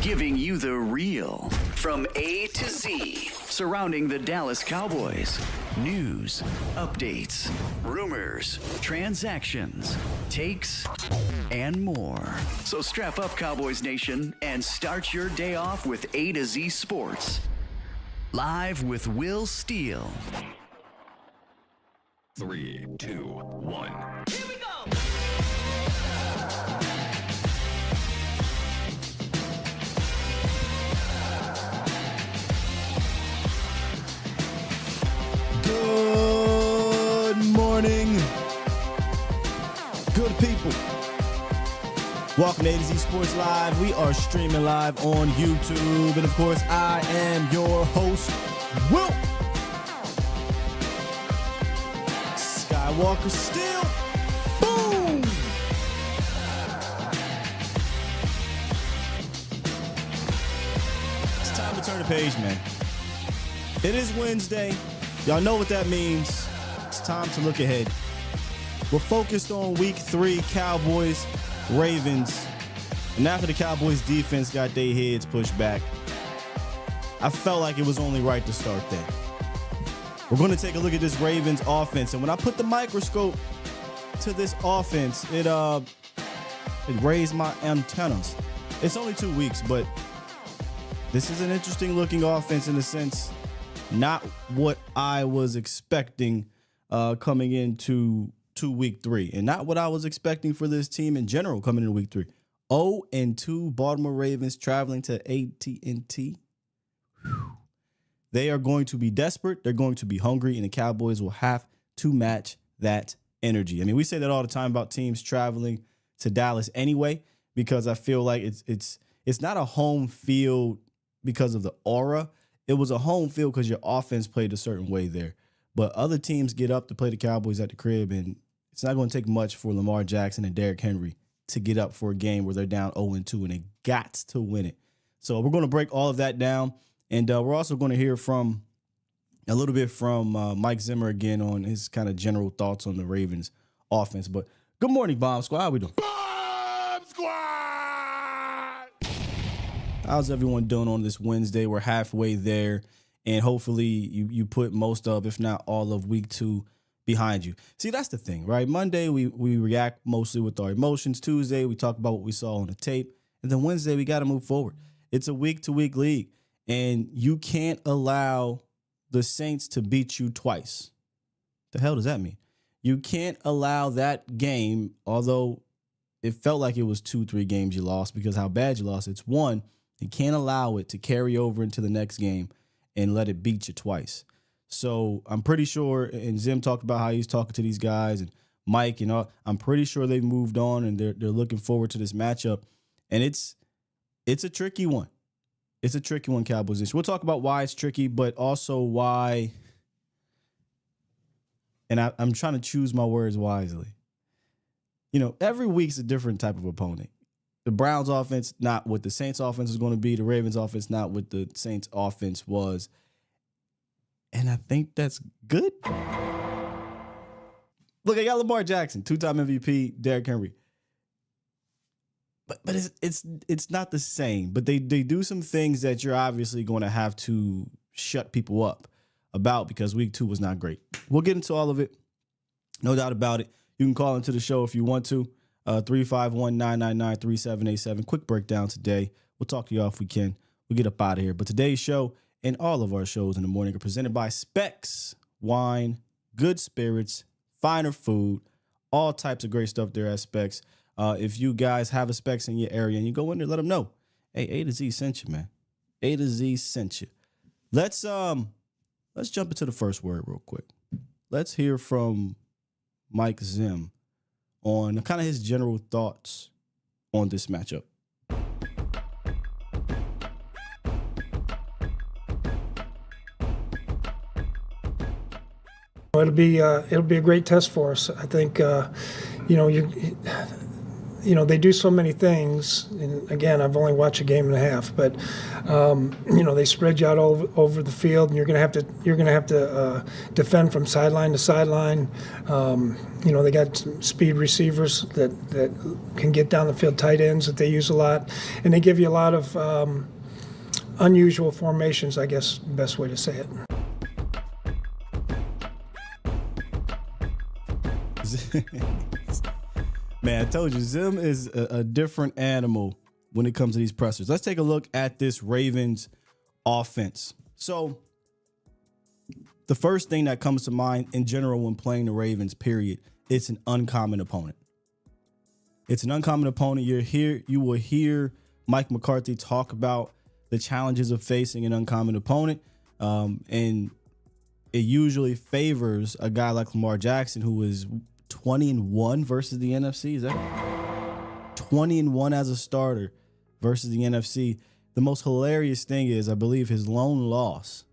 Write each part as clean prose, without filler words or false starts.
giving you the real from A to Z surrounding the Dallas Cowboys. News, updates, rumors, transactions, takes, and more. So strap up, Cowboys Nation, and start your day off with A to Z Sports. Live with Will Steele. 3, 2, 1. Here we go! Good morning, good people. Welcome to A to Z Sports Live. We are streaming live on YouTube. And of course, I am your host, Will Skywalker Steele. Boom! It's time to turn the page, man. It is Wednesday. Y'all know what that means. It's time to look ahead. We're focused on week 3, Cowboys, Ravens. And after the Cowboys defense got their heads pushed back, I felt like it was only right to start there. We're going to take a look at this Ravens offense. And when I put the microscope to this offense, it raised my antennas. It's only 2 weeks, but this is an interesting looking offense in the sense not what I was expecting coming into week 3, and not what I was expecting for this team in general coming into week 3. 0-2 Baltimore Ravens traveling to AT&T. They are going to be desperate. They're going to be hungry, and the Cowboys will have to match that energy. I mean, we say that all the time about teams traveling to Dallas anyway, because I feel like it's not a home field because of the aura. It was a home field because your offense played a certain way there. But other teams get up to play the Cowboys at the crib, and it's not going to take much for Lamar Jackson and Derrick Henry to get up for a game where they're down 0-2 and they got to win it. So we're going to break all of that down, and we're also going to hear from a little bit from Mike Zimmer again on his kind of general thoughts on the Ravens offense. But good morning, Bomb Squad. How we doing? Bomb Squad! How's everyone doing on this Wednesday? We're halfway there, and hopefully you put most of, if not all of week 2 behind you. See, that's the thing, right? Monday, we react mostly with our emotions. Tuesday, we talk about what we saw on the tape. And then Wednesday, we got to move forward. It's a week-to-week league, and you can't allow the Saints to beat you twice. The hell does that mean? You can't allow that game, although it felt like it was 2-3 games you lost because how bad you lost. It's one. You can't allow it to carry over into the next game and let it beat you twice. So I'm pretty sure, and Zim talked about how he's talking to these guys and Mike and all. I'm pretty sure they've moved on and they're looking forward to this matchup. And it's a tricky one. It's a tricky one, Cowboys. We'll talk about why it's tricky, but also why. And I'm trying to choose my words wisely. You know, every week's a different type of opponent. The Browns offense, not what the Saints offense is going to be. The Ravens offense, not what the Saints offense was. And I think that's good. Look, I got Lamar Jackson, 2-time MVP, Derrick Henry. But it's not the same. But they do some things that you're obviously going to have to shut people up about because week 2 was not great. We'll get into all of it. No doubt about it. You can call into the show if you want to. 351-999-3787. Quick breakdown today. We'll talk to you off we can. We'll get up out of here. But today's show and all of our shows in the morning are presented by Specs Wine, Good Spirits, Finer Food, all types of great stuff there at Specs. If you guys have a Specs in your area and you go in there, let them know. Hey, A to Z sent you, man. A to Z sent you. Let's jump into the first word real quick. Let's hear from Mike Zim on kind of his general thoughts on this matchup. It'll be a great test for us. I think they do so many things. And again, I've only watched a game and a half, but they spread you out all over the field, and you're going to have to defend from sideline to sideline. They got some speed receivers that can get down the field, tight ends that they use a lot, and they give you a lot of unusual formations, I guess, the best way to say it. Man, I told you, Zim is a different animal when it comes to these pressers. Let's take a look at this Ravens offense. So the first thing that comes to mind in general when playing the Ravens, period, it's an uncommon opponent. It's an uncommon opponent. You will hear Mike McCarthy talk about the challenges of facing an uncommon opponent. And it usually favors a guy like Lamar Jackson, who is 20-1 versus the NFC. Is that 20-1 as a starter versus the NFC? The most hilarious thing is, I believe his lone loss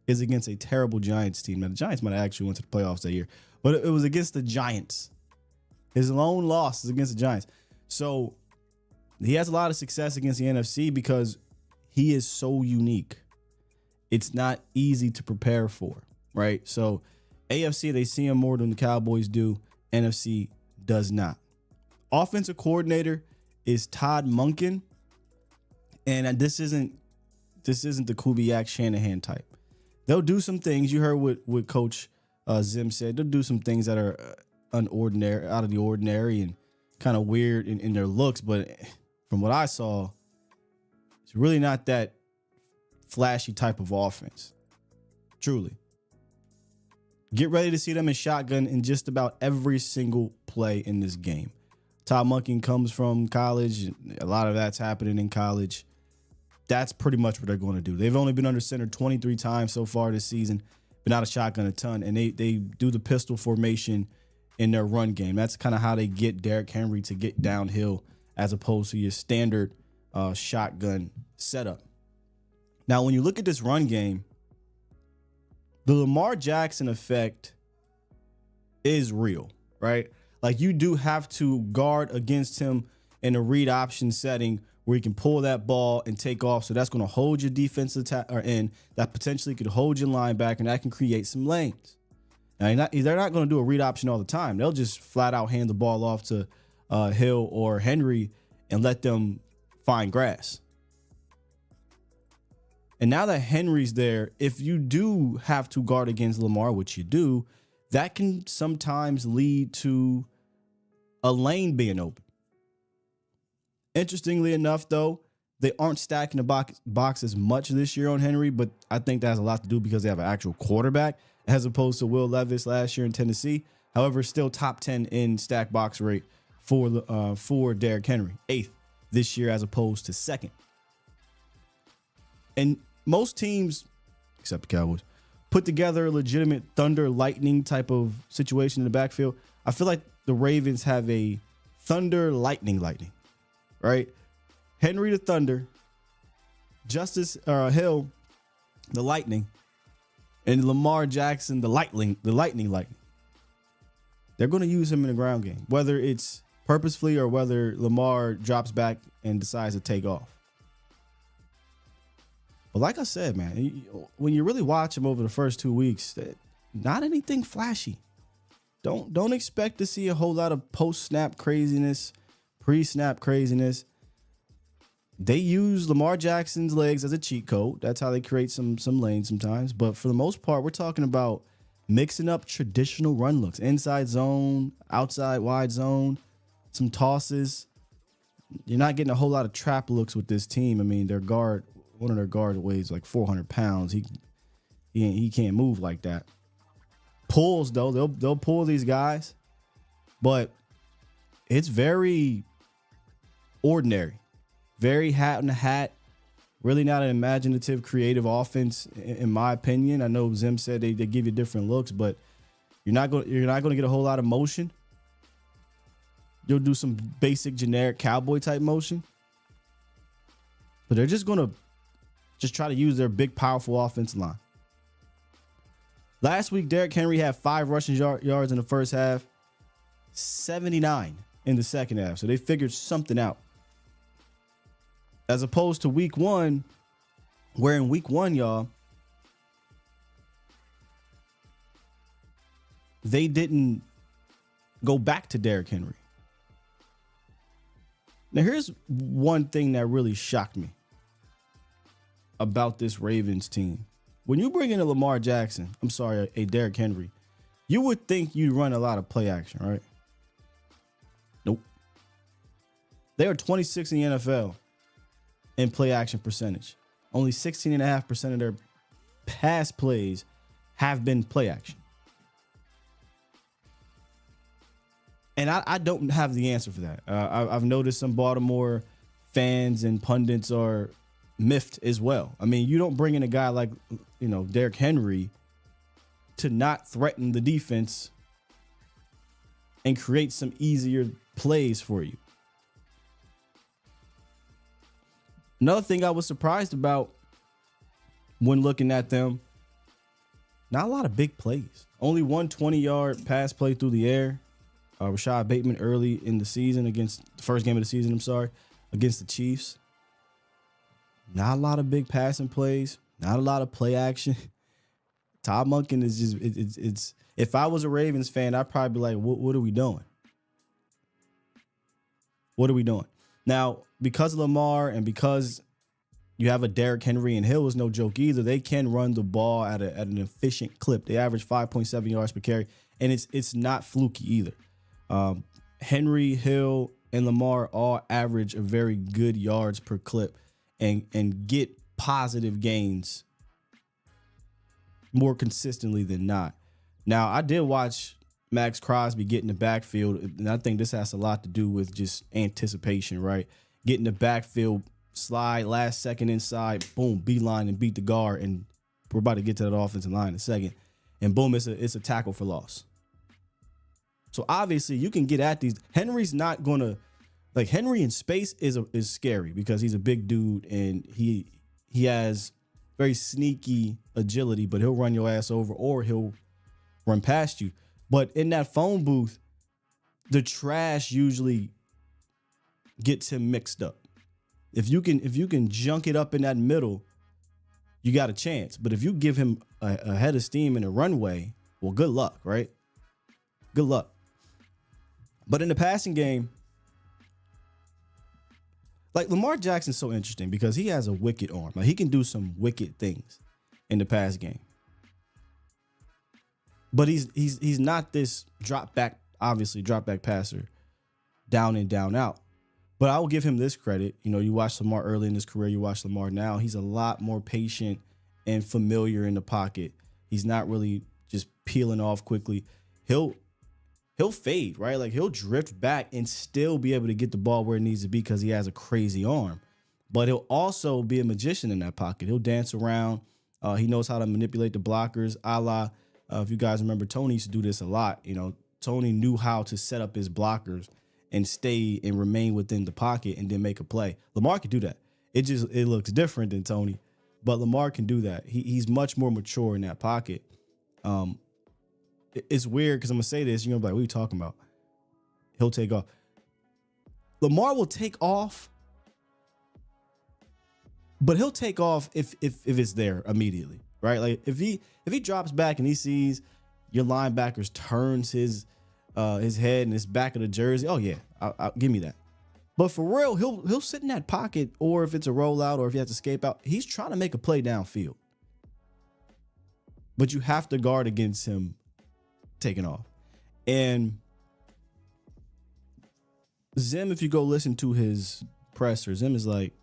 is against a terrible Giants team. Now, the Giants might have actually went to the playoffs that year, but it was against the Giants. His lone loss is against the Giants. So he has a lot of success against the NFC because he is so unique. It's not easy to prepare for, right? So AFC, they see him more than the Cowboys do. NFC does not. Offensive coordinator is Todd Monken, and this isn't the Kubiak Shanahan type. They'll do some things. You heard what Coach Zim said. They'll do some things that are unordinary, out of the ordinary, and kind of weird in their looks. But from what I saw, it's really not that flashy type of offense. Truly. Get ready to see them in shotgun in just about every single play in this game. Todd Monken comes from college. A lot of that's happening in college. That's pretty much what they're going to do. They've only been under center 23 times so far this season, been out of shotgun a ton, and they do the pistol formation in their run game. That's kind of how they get Derrick Henry to get downhill as opposed to your standard shotgun setup. Now, when you look at this run game, the Lamar Jackson effect is real, right? Like, you do have to guard against him in a read option setting where you can pull that ball and take off. So that's going to hold your defensive end. That potentially could hold your linebacker, and that can create some lanes. Now, they're not going to do a read option all the time. They'll just flat out hand the ball off to Hill or Henry and let them find grass. And now that Henry's there, if you do have to guard against Lamar, which you do, that can sometimes lead to a lane being open. Interestingly enough, though, they aren't stacking the box as much this year on Henry, but I think that has a lot to do because they have an actual quarterback as opposed to Will Levis last year in Tennessee. However, still top 10 in stack box rate for Derrick Henry, 8th this year as opposed to 2nd. And most teams, except the Cowboys, put together a legitimate thunder lightning type of situation in the backfield. I feel like the Ravens have a thunder lightning, right? Henry the thunder, Justice Hill the lightning, and Lamar Jackson the lightning. They're going to use him in the ground game, whether it's purposefully or whether Lamar drops back and decides to take off. But like I said, man, when you really watch him over the first 2 weeks, not anything flashy. Don't expect to see a whole lot of post-snap craziness, pre-snap craziness. They use Lamar Jackson's legs as a cheat code. That's how they create some lanes sometimes. But for the most part, we're talking about mixing up traditional run looks. Inside zone, outside wide zone, some tosses. You're not getting a whole lot of trap looks with this team. I mean, one of their guards weighs like 400 pounds. He can't move like that. Pulls, though, they'll pull these guys, but it's very ordinary, very hat in the hat. Really not an imaginative, creative offense, in my opinion. I know Zim said they give you different looks, but you're not going to get a whole lot of motion. You'll do some basic, generic cowboy type motion, but they're just going to try to use their big, powerful offensive line. Last week, Derrick Henry had 5 rushing yards in the first half, 79 in the second half. So they figured something out. As opposed to week one, where in week one, y'all, they didn't go back to Derrick Henry. Now, here's one thing that really shocked me about this Ravens team. When you bring in a a Derrick Henry, you would think you'd run a lot of play action, right? Nope. They are 26 in the NFL in play action percentage. Only 16.5% of their pass plays have been play action. And I don't have the answer for that. I've noticed some Baltimore fans and pundits are miffed as well. I mean, you don't bring in a guy like, Derrick Henry to not threaten the defense and create some easier plays for you. Another thing I was surprised about when looking at them, not a lot of big plays. Only one 20-yard pass play through the air. Rashad Bateman early in the season against the first game of the season, against the Chiefs. Not a lot of big passing plays. Not a lot of play action. Todd Monken is just, it's if I was a Ravens fan, I'd probably be like, what are we doing? What are we doing? Now, because of Lamar and because you have a Derrick Henry, and Hill is no joke either, they can run the ball at an efficient clip. They average 5.7 yards per carry, and it's not fluky either. Henry, Hill, and Lamar all average a very good yards per clip and get positive gains more consistently than not. Now, I did watch Max Crosby get in the backfield, and I think this has a lot to do with just anticipation, right? Get in the backfield, slide, last second inside, boom, beeline and beat the guard, and we're about to get to that offensive line in a second, and boom, it's a tackle for loss. So obviously you can get at these. Henry's not gonna, like, Henry in space is scary because he's a big dude and he has very sneaky agility, but he'll run your ass over or he'll run past you. But in that phone booth, the trash usually gets him mixed up. If you can junk it up in that middle, you got a chance. But if you give him a head of steam in a runway, well, good luck, right? Good luck. But in the passing game, like, Lamar Jackson's so interesting because he has a wicked arm. Like, he can do some wicked things in the pass game. But he's not this drop back passer, down in, down out. But I will give him this credit. You watch Lamar early in his career, you watch Lamar now. He's a lot more patient and familiar in the pocket. He's not really just peeling off quickly. He'll fade, right? Like, he'll drift back and still be able to get the ball where it needs to be because he has a crazy arm. But he'll also be a magician in that pocket. He'll dance around. He knows how to manipulate the blockers, a la, if you guys remember, Tony used to do this a lot. Tony knew how to set up his blockers and stay and remain within the pocket and then make a play. Lamar can do that. It looks different than Tony, but Lamar can do that. He's much more mature in that pocket. It's weird because I'm going to say this. You're going to be like, what are you talking about? He'll take off. Lamar will take off, but he'll take off if it's there immediately, right? Like, if he drops back and he sees your linebackers turns his head and his back of the jersey, oh, yeah, I'll give me that. But for real, he'll sit in that pocket, or if it's a rollout or if he has to escape out, he's trying to make a play downfield. But you have to guard against him taking off. And Zim, if you go listen to his presser, Zim is like,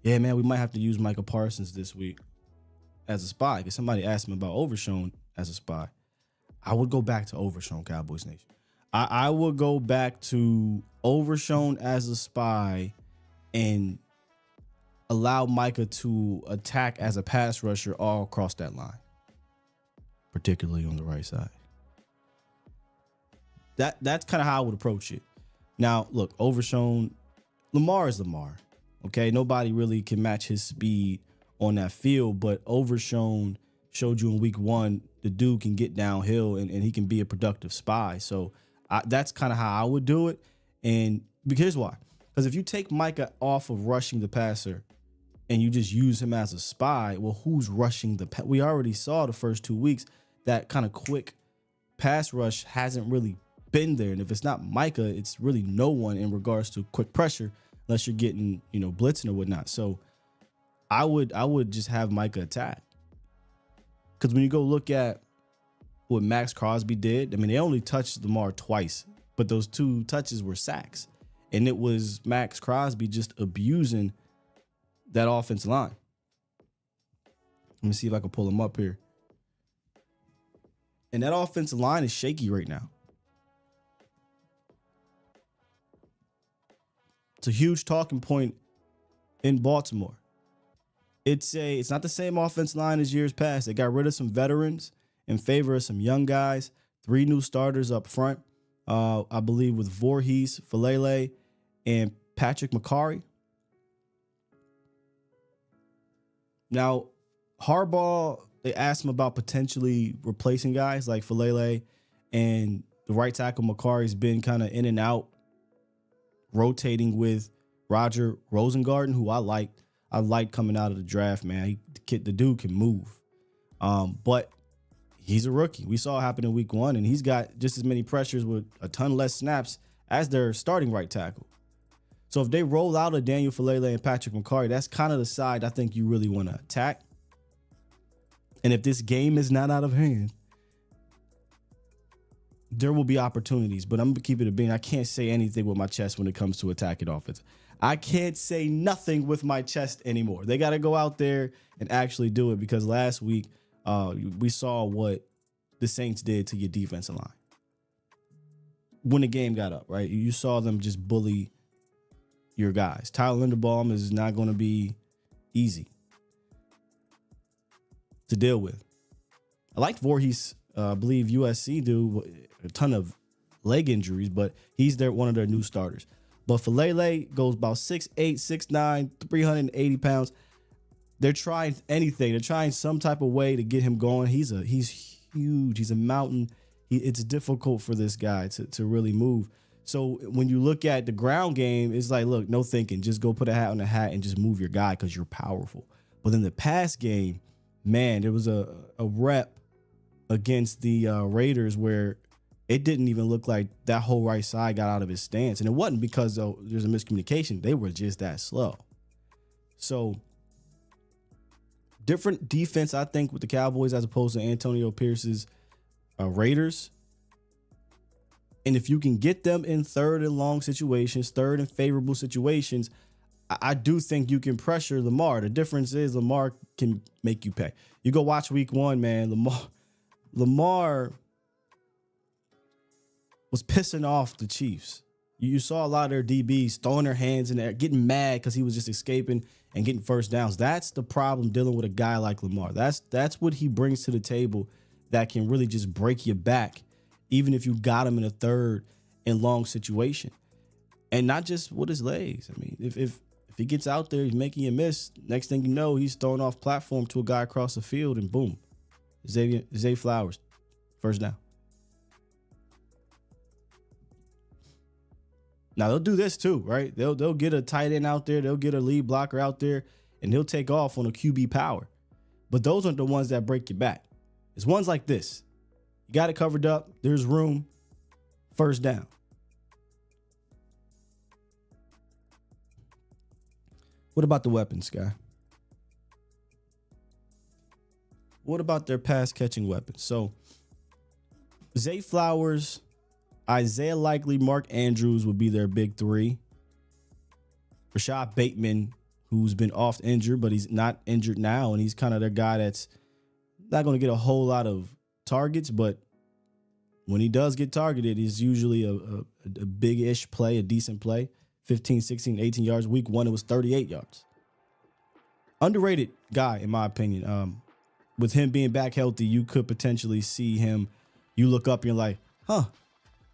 yeah, man, we might have to use Micah Parsons this week as a spy, because somebody asked him about Overshown as a spy. I would go back to Overshown, Cowboys Nation. I would go back to Overshown as a spy and allow Micah to attack as a pass rusher all across that line, particularly on the right side. That's kind of how I would approach it. Now, look, Overshown, Lamar is Lamar. Okay, nobody really can match his speed on that field, but Overshown showed you in week one the dude can get downhill and he can be a productive spy. So That's kind of how I would do it. And here's why. Because if you take Micah off of rushing the passer and you just use him as a spy, well, who's rushing the we already saw the first 2 weeks that kind of quick pass rush hasn't really been there. And if it's not Micah, it's really no one in regards to quick pressure unless you're getting, blitzing or whatnot. So I would just have Micah attack. Because when you go look at what Max Crosby did, I mean, they only touched Lamar twice, but those 2 touches were sacks. And it was Max Crosby just abusing that offensive line. Let me see if I can pull him up here. And that offensive line is shaky right now. It's a huge talking point in Baltimore. It's not the same offensive line as years past. They got rid of some veterans in favor of some young guys. 3 new starters up front. I believe with Voorhees, Falele, and Patrick McCarry. Now, Harbaugh, they asked him about potentially replacing guys like Falele, and the right tackle McCarry's been kind of in and out, rotating with Roger Rosengarten, who I liked. I liked coming out of the draft, man. The dude can move. But he's a rookie. We saw it happen in week 1, and he's got just as many pressures with a ton less snaps as their starting right tackle. So if they roll out a Daniel Falele and Patrick McCarry, that's kind of the side I think you really want to attack. And if this game is not out of hand, there will be opportunities. But I'm going to keep it a bean. I can't say anything with my chest when it comes to attacking offense. I can't say nothing with my chest anymore. They got to go out there and actually do it, because last week we saw what the Saints did to your defensive line when the game got up, right? You saw them just bully your guys. Tyler Linderbaum is not going to be easy to deal with. I liked Voorhees. I believe USC do a ton of leg injuries, but he's one of their new starters. But Falele goes about 6'8", 6'9", 380 pounds. They're trying anything. They're trying some type of way to get him going. He's huge. He's a mountain. It's difficult for this guy to really move. So when you look at the ground game, it's like, look, no thinking. Just go put a hat on a hat and just move your guy because you're powerful. But in the pass game, man, there was a rep against the Raiders where it didn't even look like that whole right side got out of his stance. And it wasn't because there's a miscommunication. They were just that slow. So different defense, I think, with the Cowboys as opposed to Antonio Pierce's Raiders. And if you can get them in 3rd and long situations, 3rd and favorable situations, I do think you can pressure Lamar. The difference is Lamar can make you pay. You go watch week 1, man. Lamar was pissing off the Chiefs. You saw a lot of their DBs throwing their hands in there, getting mad because he was just escaping and getting first downs. That's the problem dealing with a guy like Lamar. That's what he brings to the table that can really just break your back, even if you got him in a 3rd and long situation. And not just with his legs. I mean, if he gets out there, he's making you miss. Next thing you know, he's throwing off platform to a guy across the field, and boom, Zay Flowers, first down. Now they'll do this too, right? They'll get a tight end out there, they'll get a lead blocker out there, and he'll take off on a QB power. But those aren't the ones that break your back. It's ones like this. You got it covered up. There's room. First down. What about the weapons, guy? What about their pass catching weapons? So Zay Flowers, Isaiah Likely, Mark Andrews would be their big 3. Rashad Bateman, who's been oft injured, but he's not injured now, and he's kind of their guy that's not going to get a whole lot of targets, but when he does get targeted, it's usually a big-ish play, a decent play. 15, 16, 18 yards. Week 1, it was 38 yards. Underrated guy, in my opinion. With him being back healthy, you could potentially see him. You look up and you're like,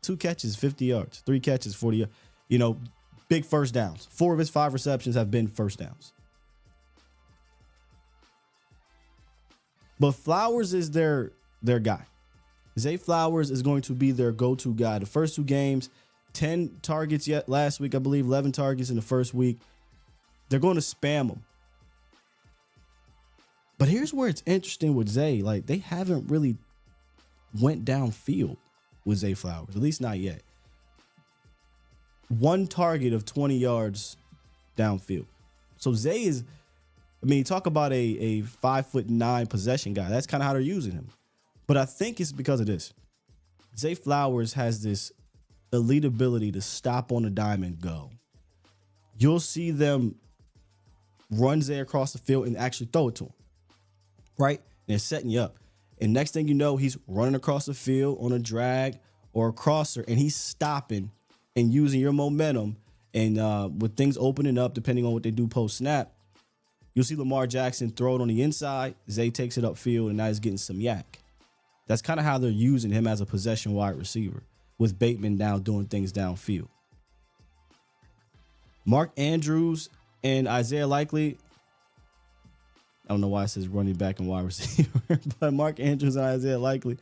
2 catches, 50 yards. 3 catches, 40 yards. You know, big first downs. 4 of his 5 receptions have been first downs. But Flowers is their guy. Zay Flowers is going to be their go-to guy. The first 2 games, 10 targets yet last week, I believe, 11 targets in the first week. They're going to spam him. But here's where it's interesting with Zay. Like, they haven't really went downfield with Zay Flowers, at least not yet. 1 target of 20 yards downfield. So Zay is, I mean, talk about a 5'9" possession guy. That's kind of how they're using him. But I think it's because of this. Zay Flowers has this elite ability to stop on a dime and go. You'll see them run Zay across the field and actually throw it to him. Right? And they're setting you up. And next thing you know, he's running across the field on a drag or a crosser, and he's stopping and using your momentum. And with things opening up, depending on what they do post-snap, you'll see Lamar Jackson throw it on the inside. Zay takes it upfield, and now he's getting some yak. That's kind of how they're using him as a possession wide receiver, with Bateman now doing things downfield. Mark Andrews and Isaiah Likely, I don't know why it says running back and wide receiver, but Mark Andrews and Isaiah Likely.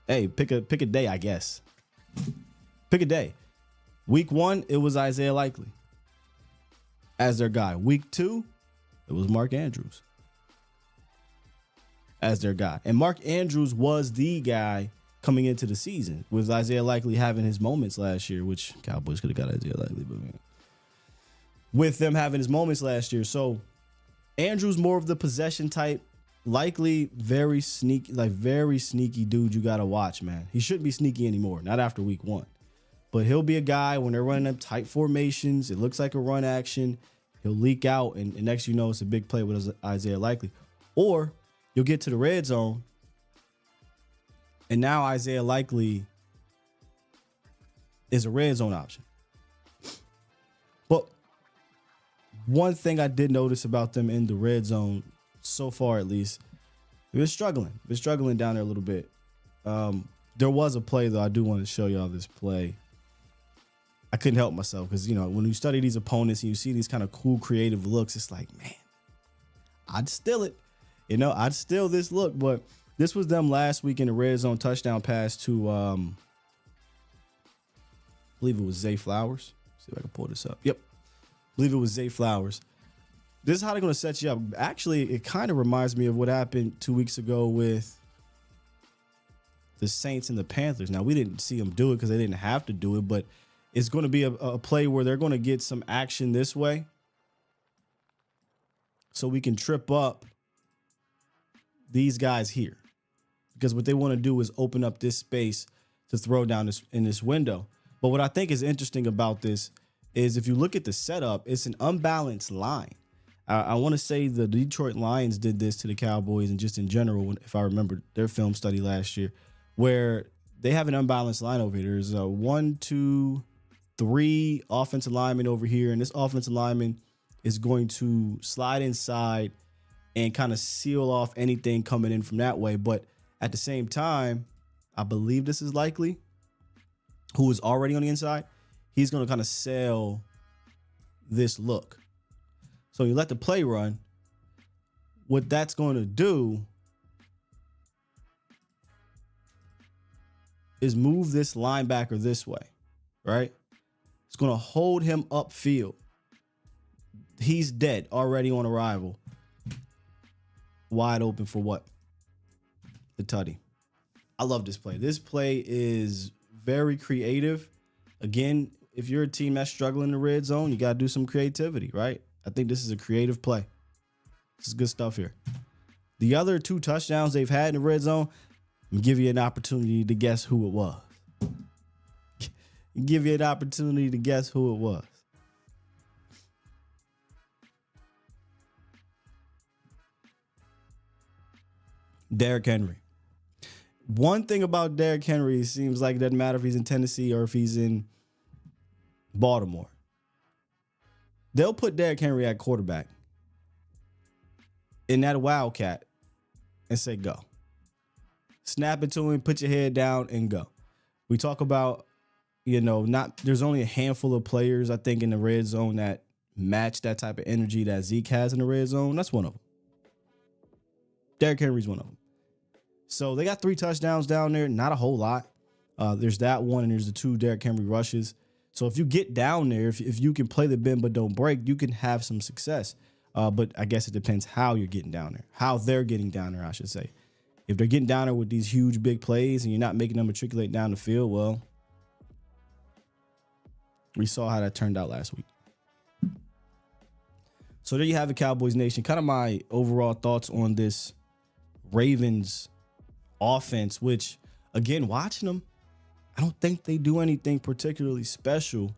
Hey, pick a day, I guess. Pick a day. Week 1, it was Isaiah Likely as their guy. Week 2, it was Mark Andrews as their guy. And Mark Andrews was the guy coming into the season, with Isaiah Likely having his moments last year, which Cowboys could have got Isaiah Likely, but man, with them having his moments last year. So Andrews more of the possession type. Likely very sneaky dude you got to watch, man. He shouldn't be sneaky anymore, not after week 1. But he'll be a guy when they're running up tight formations, it looks like a run action, he'll leak out, and next you know it's a big play with Isaiah Likely. Or you'll get to the red zone, and now Isaiah Likely is a red zone option. But one thing I did notice about them in the red zone, so far at least, they're struggling. They're struggling down there a little bit. There was a play, though. I do want to show y'all this play. I couldn't help myself because, you know, when you study these opponents and you see these kind of cool, creative looks, it's like, man, I'd steal it. You know, I'd steal this look. But this was them last week in the red zone touchdown pass to, I believe it was Zay Flowers. See if I can pull this up. Yep. I believe it was Zay Flowers. This is how they're going to set you up. Actually, it kind of reminds me of what happened 2 weeks ago with the Saints and the Panthers. Now, we didn't see them do it because they didn't have to do it, but it's going to be a play where they're going to get some action this way so we can trip up these guys here, because what they want to do is open up this space to throw down in this window. But what I think is interesting about this is if you look at the setup, it's an unbalanced line. I want to say the Detroit Lions did this to the Cowboys and just in general, if I remember their film study last year, where they have an unbalanced line over here. There's 1, 2, 3 offensive linemen over here, and this offensive lineman is going to slide inside and kind of seal off anything coming in from that way. But at the same time, I believe this is Likely, who is already on the inside. He's going to kind of sell this look. So you let the play run. What that's going to do is move this linebacker this way, right? It's going to hold him upfield. He's dead, already on arrival. Wide open for what? The tutty. I love this play. This play is very creative. Again, if you're a team that's struggling in the red zone, you got to do some creativity, right? I think this is a creative play. This is good stuff here. The other 2 touchdowns they've had in the red zone, I'm give you an opportunity to guess who it was. Give you an opportunity to guess who it was. Derrick Henry. One thing about Derrick Henry, it seems like it doesn't matter if he's in Tennessee or if he's in Baltimore. They'll put Derrick Henry at quarterback in that Wildcat and say, go. Snap it to him, put your head down and go. We talk about, you know, there's only a handful of players, I think, in the red zone that match that type of energy that Zeke has in the red zone. That's one of them. Derrick Henry's one of them. So they got 3 touchdowns down there, not a whole lot. There's that one, and there's the 2 Derrick Henry rushes. So if you get down there, if you can play the bend but don't break, you can have some success. But I guess it depends how you're getting down there, how they're getting down there, I should say. If they're getting down there with these huge, big plays and you're not making them matriculate down the field, well, we saw how that turned out last week. So there you have it, Cowboys Nation. Kind of my overall thoughts on this Ravens offense, which, again, watching them, I don't think they do anything particularly special.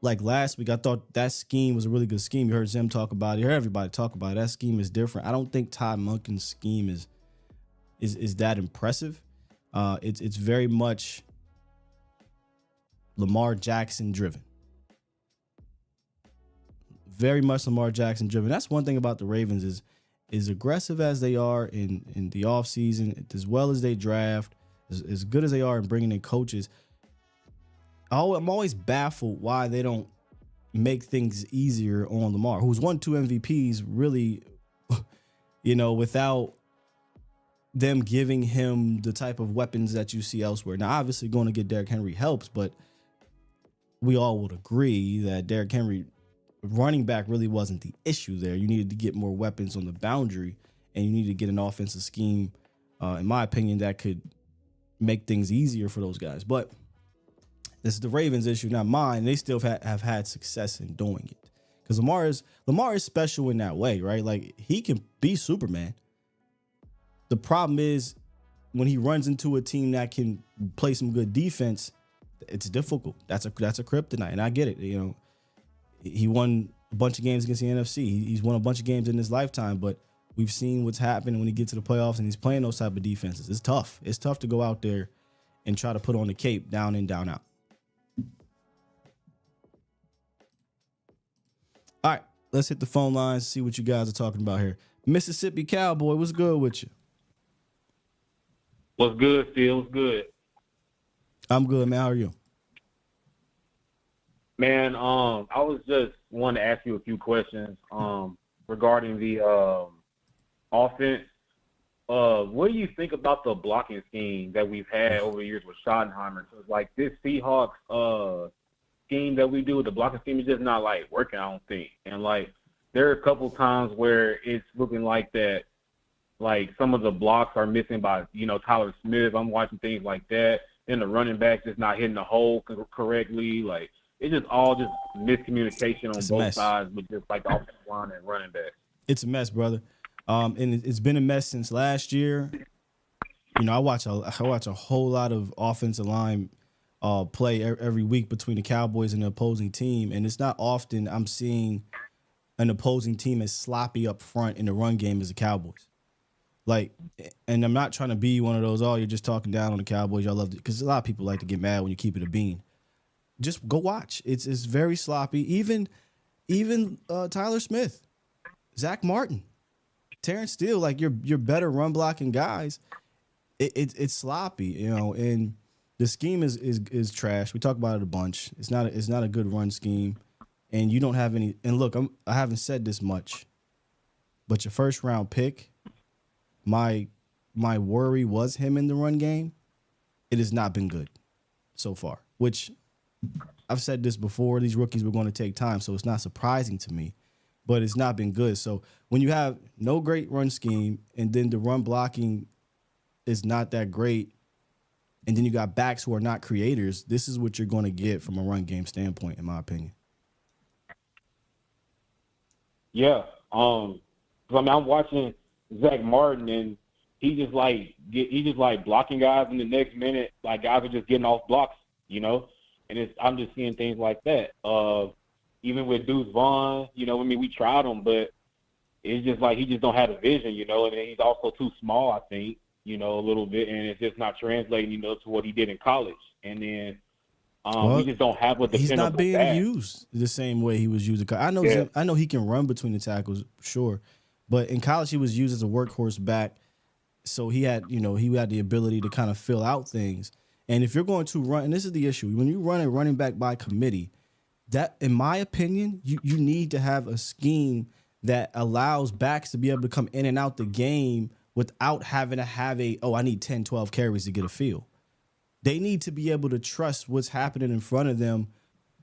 Like last week, I thought that scheme was a really good scheme. You heard Zim talk about it. You heard everybody talk about it. That scheme is different. I don't think Todd Monken's scheme is that impressive. It's very much Lamar Jackson driven. Very much Lamar Jackson driven. That's one thing about the Ravens is aggressive as they are in the offseason, as well as they draft, as good as they are in bringing in coaches. I'm always baffled why they don't make things easier on Lamar, who's won 2 MVPs really, without them giving him the type of weapons that you see elsewhere. Now, obviously going to get Derrick Henry helps, but we all would agree that Derrick Henry running back really wasn't the issue there. You needed to get more weapons on the boundary, and you needed to get an offensive scheme, in my opinion, that could make things easier for those guys. But this is the Ravens' issue, not mine. They still have had success in doing it. Because Lamar is special in that way, right? Like, he can be Superman. The problem is when he runs into a team that can play some good defense, it's difficult. That's a kryptonite, and I get it. He won a bunch of games against the NFC. He's won a bunch of games in his lifetime, but we've seen what's happened when he gets to the playoffs and he's playing those type of defenses. It's tough. It's tough to go out there and try to put on the cape down in, down out. All right, let's hit the phone lines, see what you guys are talking about here. Mississippi Cowboy, what's good with you? What's good, Phil? What's good? I'm good, man. How are you? Man, I was just wanting to ask you a few questions regarding the offense. What do you think about the blocking scheme that we've had over the years with Schottenheimer? So it's like this Seahawks scheme that we do with the blocking scheme is just not like working, I don't think. And like there are a couple times where it's looking like that, like some of the blocks are missing by Tyler Smith. I'm watching things like that. Then the running back just not hitting the hole correctly. Like it's just all just miscommunication on both sides, but just like the offensive line and running back. It's a mess, brother. And it's been a mess since last year. I watch a whole lot of offensive line play every week between the Cowboys and the opposing team, and it's not often I'm seeing an opposing team as sloppy up front in the run game as the Cowboys. Like, and I'm not trying to be one of those, you're just talking down on the Cowboys. Y'all love it, because a lot of people like to get mad when you keep it a bean. Just go watch. It's very sloppy. Even Tyler Smith, Zach Martin, Terrence Steele, like your better run blocking guys, it's sloppy, and the scheme is trash. We talk about it a bunch. It's not a good run scheme, and you don't have any. And look, I haven't said this much, but your first round pick, my worry was him in the run game. It has not been good so far, which I've said this before. These rookies were going to take time, so it's not surprising to me. But it's not been good. So when you have no great run scheme and then the run blocking is not that great, and then you got backs who are not creators, this is what you're going to get from a run game standpoint, in my opinion. Yeah. I'm watching Zach Martin, and he just like blocking guys in the next minute. Like guys are just getting off blocks, and I'm just seeing things like that. Even with Deuce Vaughn, we tried him, but it's just like he just don't have a vision, and then he's also too small, I think, a little bit, and it's just not translating, to what he did in college. And then we just don't have what the he's not being back. used the same way he was used. I know he can run between the tackles, sure, but in college he was used as a workhorse back, so he had the ability to kind of fill out things. And if you're going to run, and this is the issue, when you run a running back by committee, that, in my opinion, you need to have a scheme that allows backs to be able to come in and out the game without having to have I need 10, 12 carries to get a feel. They need to be able to trust what's happening in front of them,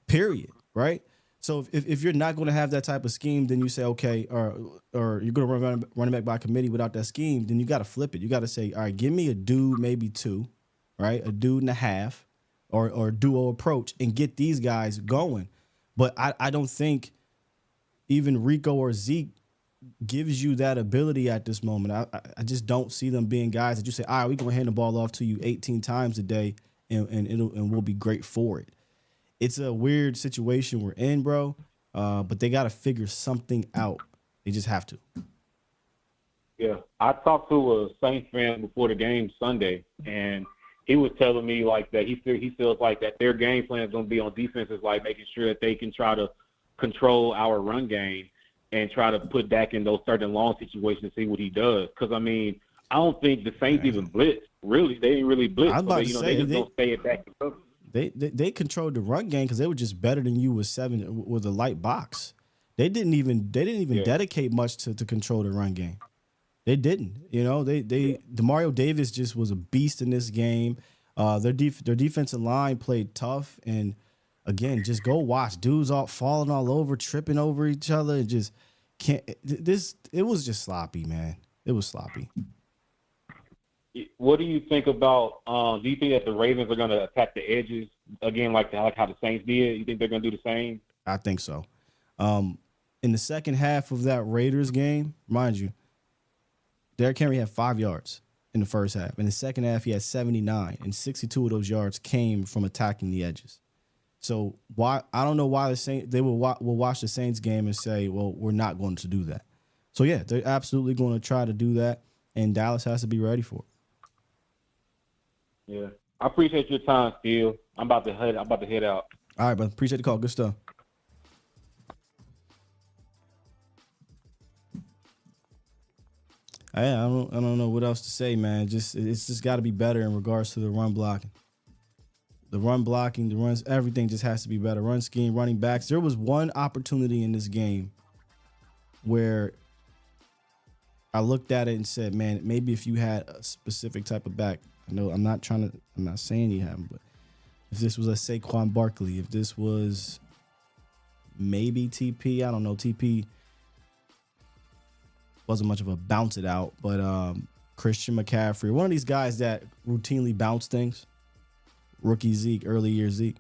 period, right? So if you're not going to have that type of scheme, then you say, okay, or you're going to run back by committee without that scheme, then you got to flip it. You got to say, all right, give me a dude, maybe two, right? A dude and a half or duo approach and get these guys going. But I don't think even Rico or Zeke gives you that ability at this moment. I just don't see them being guys that you say, all right, we're going to hand the ball off to you 18 times a day and we'll be great for it. It's a weird situation we're in, bro. But they got to figure something out. They just have to. Yeah, I talked to a Saints fan before the game Sunday, and he was telling me like that he feels like that their game plan is going to be on defense is like making sure that they can try to control our run game and try to put Dak in those third and long situations and see what he does. Because I mean, I don't think the Saints even blitz. Really, they didn't really blitz. I was about to say, they just don't stay at Dak and cover. They controlled the run game because they were just better than you with a light box. They didn't even dedicate much to control the run game. They didn't. You know, Demario Davis just was a beast in this game. Their defensive line played tough, and again, just go watch dudes all falling all over, tripping over each other, and just can't. It was just sloppy, man. It was sloppy. What do you think about? Do you think that the Ravens are going to attack the edges again, like how the Saints did? You think they're going to do the same? I think so. In the second half of that Raiders game, mind you, Derrick Henry had 5 yards in the first half. In the second half, he had 79, and 62 of those yards came from attacking the edges. So why? I don't know why the Saints will watch the Saints game and say, well, we're not going to do that. So yeah, they're absolutely going to try to do that, and Dallas has to be ready for it. Yeah, I appreciate your time, Steve. I'm about to head out. All right, brother. Appreciate the call. Good stuff. Yeah, I don't know what else to say, man. It's just got to be better in regards to the run blocking. The run blocking, the runs, everything just has to be better. Run scheme, running backs. There was one opportunity in this game where I looked at it and said, man, maybe if you had a specific type of back. I know I'm not saying you haven't, but if this was a Saquon Barkley, if this was maybe TP, I don't know. TP wasn't much of a bounce it out, but Christian McCaffrey, one of these guys that routinely bounce things, rookie Zeke, early year Zeke.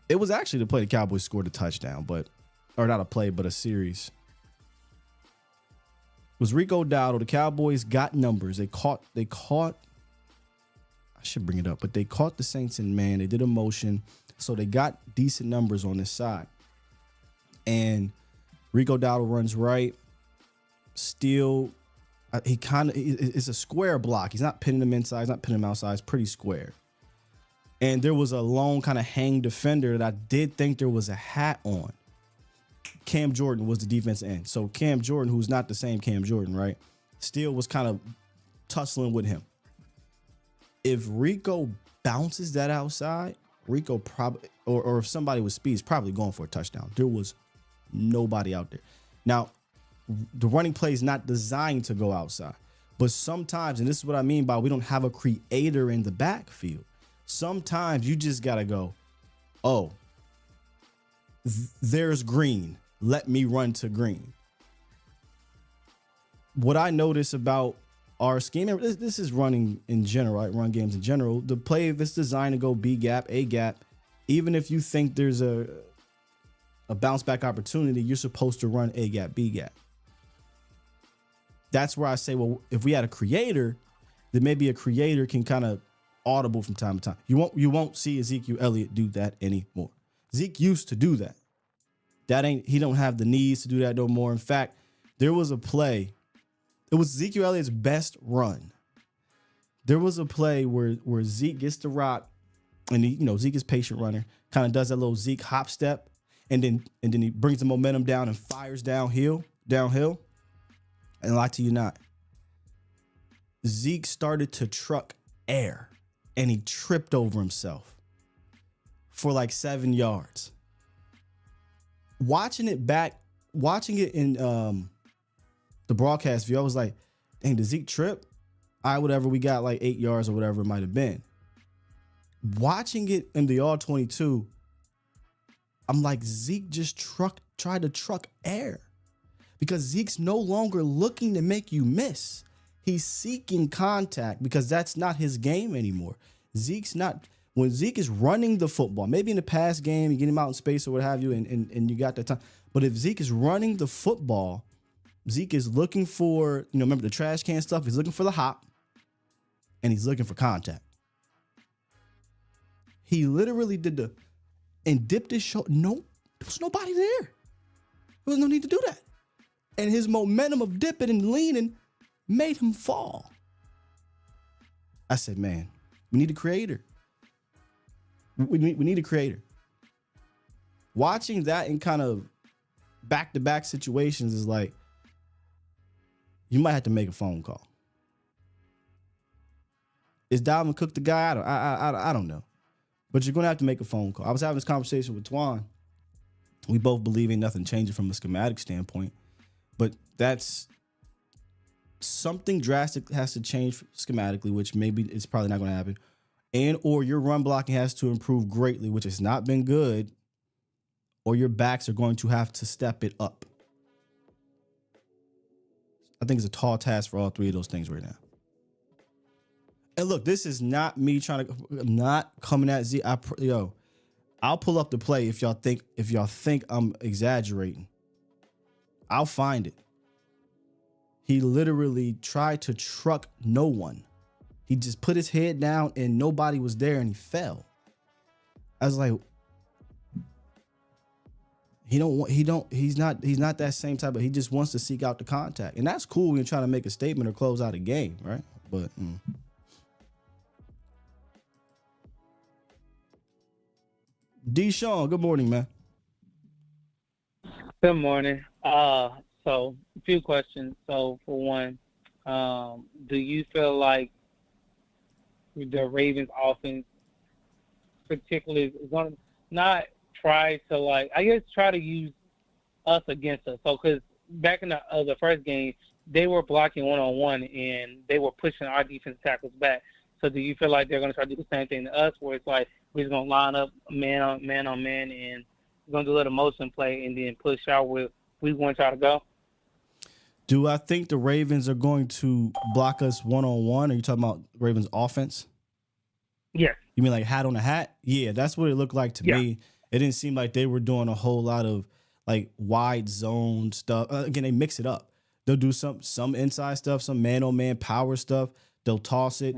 It was actually the play the Cowboys scored a touchdown, or not a play, but a series. Was Rico Dowdle. The Cowboys got numbers. They caught, I should bring it up, but they caught the Saints in man. They did a motion. So they got decent numbers on this side. And Rico Dowdle runs right. Still, it's a square block. He's not pinning him inside. He's not pinning him outside. It's pretty square. And there was a lone kind of hang defender that I did think there was a hat on. Cam Jordan was the defensive end. So Cam Jordan, who's not the same Cam Jordan, right, still was kind of tussling with him. If Rico bounces that outside, Rico probably, or if somebody with speed is probably going for a touchdown. There was nobody out there. Now, the running play is not designed to go outside. But sometimes, and this is what I mean by we don't have a creator in the backfield. Sometimes you just got to go, oh, there's green. Let me run to green. What I notice about our scheme, this is running in general, right? Run games in general. The play, if it's designed to go B gap, A gap, even if you think there's a bounce back opportunity, you're supposed to run A gap, B gap. That's where I say, well, if we had a creator, then maybe a creator can kind of audible from time to time. You won't see Ezekiel Elliott do that anymore. Zeke used to do that. He don't have the needs to do that no more. In fact, there was a play. It was Ezekiel Elliott's best run. There was a play where Zeke gets the rock, and Zeke is patient runner, kind of does that little Zeke hop step, and then he brings the momentum down and fires downhill. And lie to you not, Zeke started to truck air, and he tripped over himself for like 7 yards. Watching it in the broadcast view, I was like, dang, did Zeke trip? All right, whatever. We got like 8 yards or whatever it might have been. Watching it in the all-22, I'm like, Zeke just tried to truck air because Zeke's no longer looking to make you miss. He's seeking contact because that's not his game anymore. When Zeke is running the football, maybe in the past game, you get him out in space or what have you, and you got that time. But if Zeke is running the football, Zeke is looking for, remember the trash can stuff? He's looking for the hop, and he's looking for contact. He literally and dipped his shoulder. No, there was nobody there. There was no need to do that. And his momentum of dipping and leaning made him fall. I said, man, we need a creator. We need a creator. Watching that in kind of back-to-back situations is like, you might have to make a phone call. Is Dalvin Cook the guy? I don't know. But you're going to have to make a phone call. I was having this conversation with Twan. We both believe ain't nothing changing from a schematic standpoint. But that's something drastic has to change schematically, which maybe it's probably not going to happen. And or your run blocking has to improve greatly, which has not been good. Or your backs are going to have to step it up. I think it's a tall task for all three of those things right now. And look, this is not me I'm not coming at Z. I'll pull up the play if y'all think I'm exaggerating. I'll find it. He literally tried to truck no one. He just put his head down and nobody was there and he fell. I was like, he's not that same type of, he just wants to seek out the contact. And that's cool when you're trying to make a statement or close out a game, right? But Deshaun, good morning, man. Good morning. So a few questions. So for one, do you feel like the Ravens offense particularly is going to not try to use us against us? So because back in the first game, they were blocking one-on-one and they were pushing our defense tackles back. So do you feel like they're going to try to do the same thing to us, where it's like we're just going to line up man on man, and we're going to do a little motion play and then push out where we want to try to go? Do I think the Ravens are going to block us one-on-one? Are you talking about Ravens offense? Yes. You mean like hat on a hat? Yeah, that's what it looked like to me. It didn't seem like they were doing a whole lot of like wide zone stuff. Again, they mix it up. They'll do some inside stuff, some man-on-man power stuff. They'll toss it.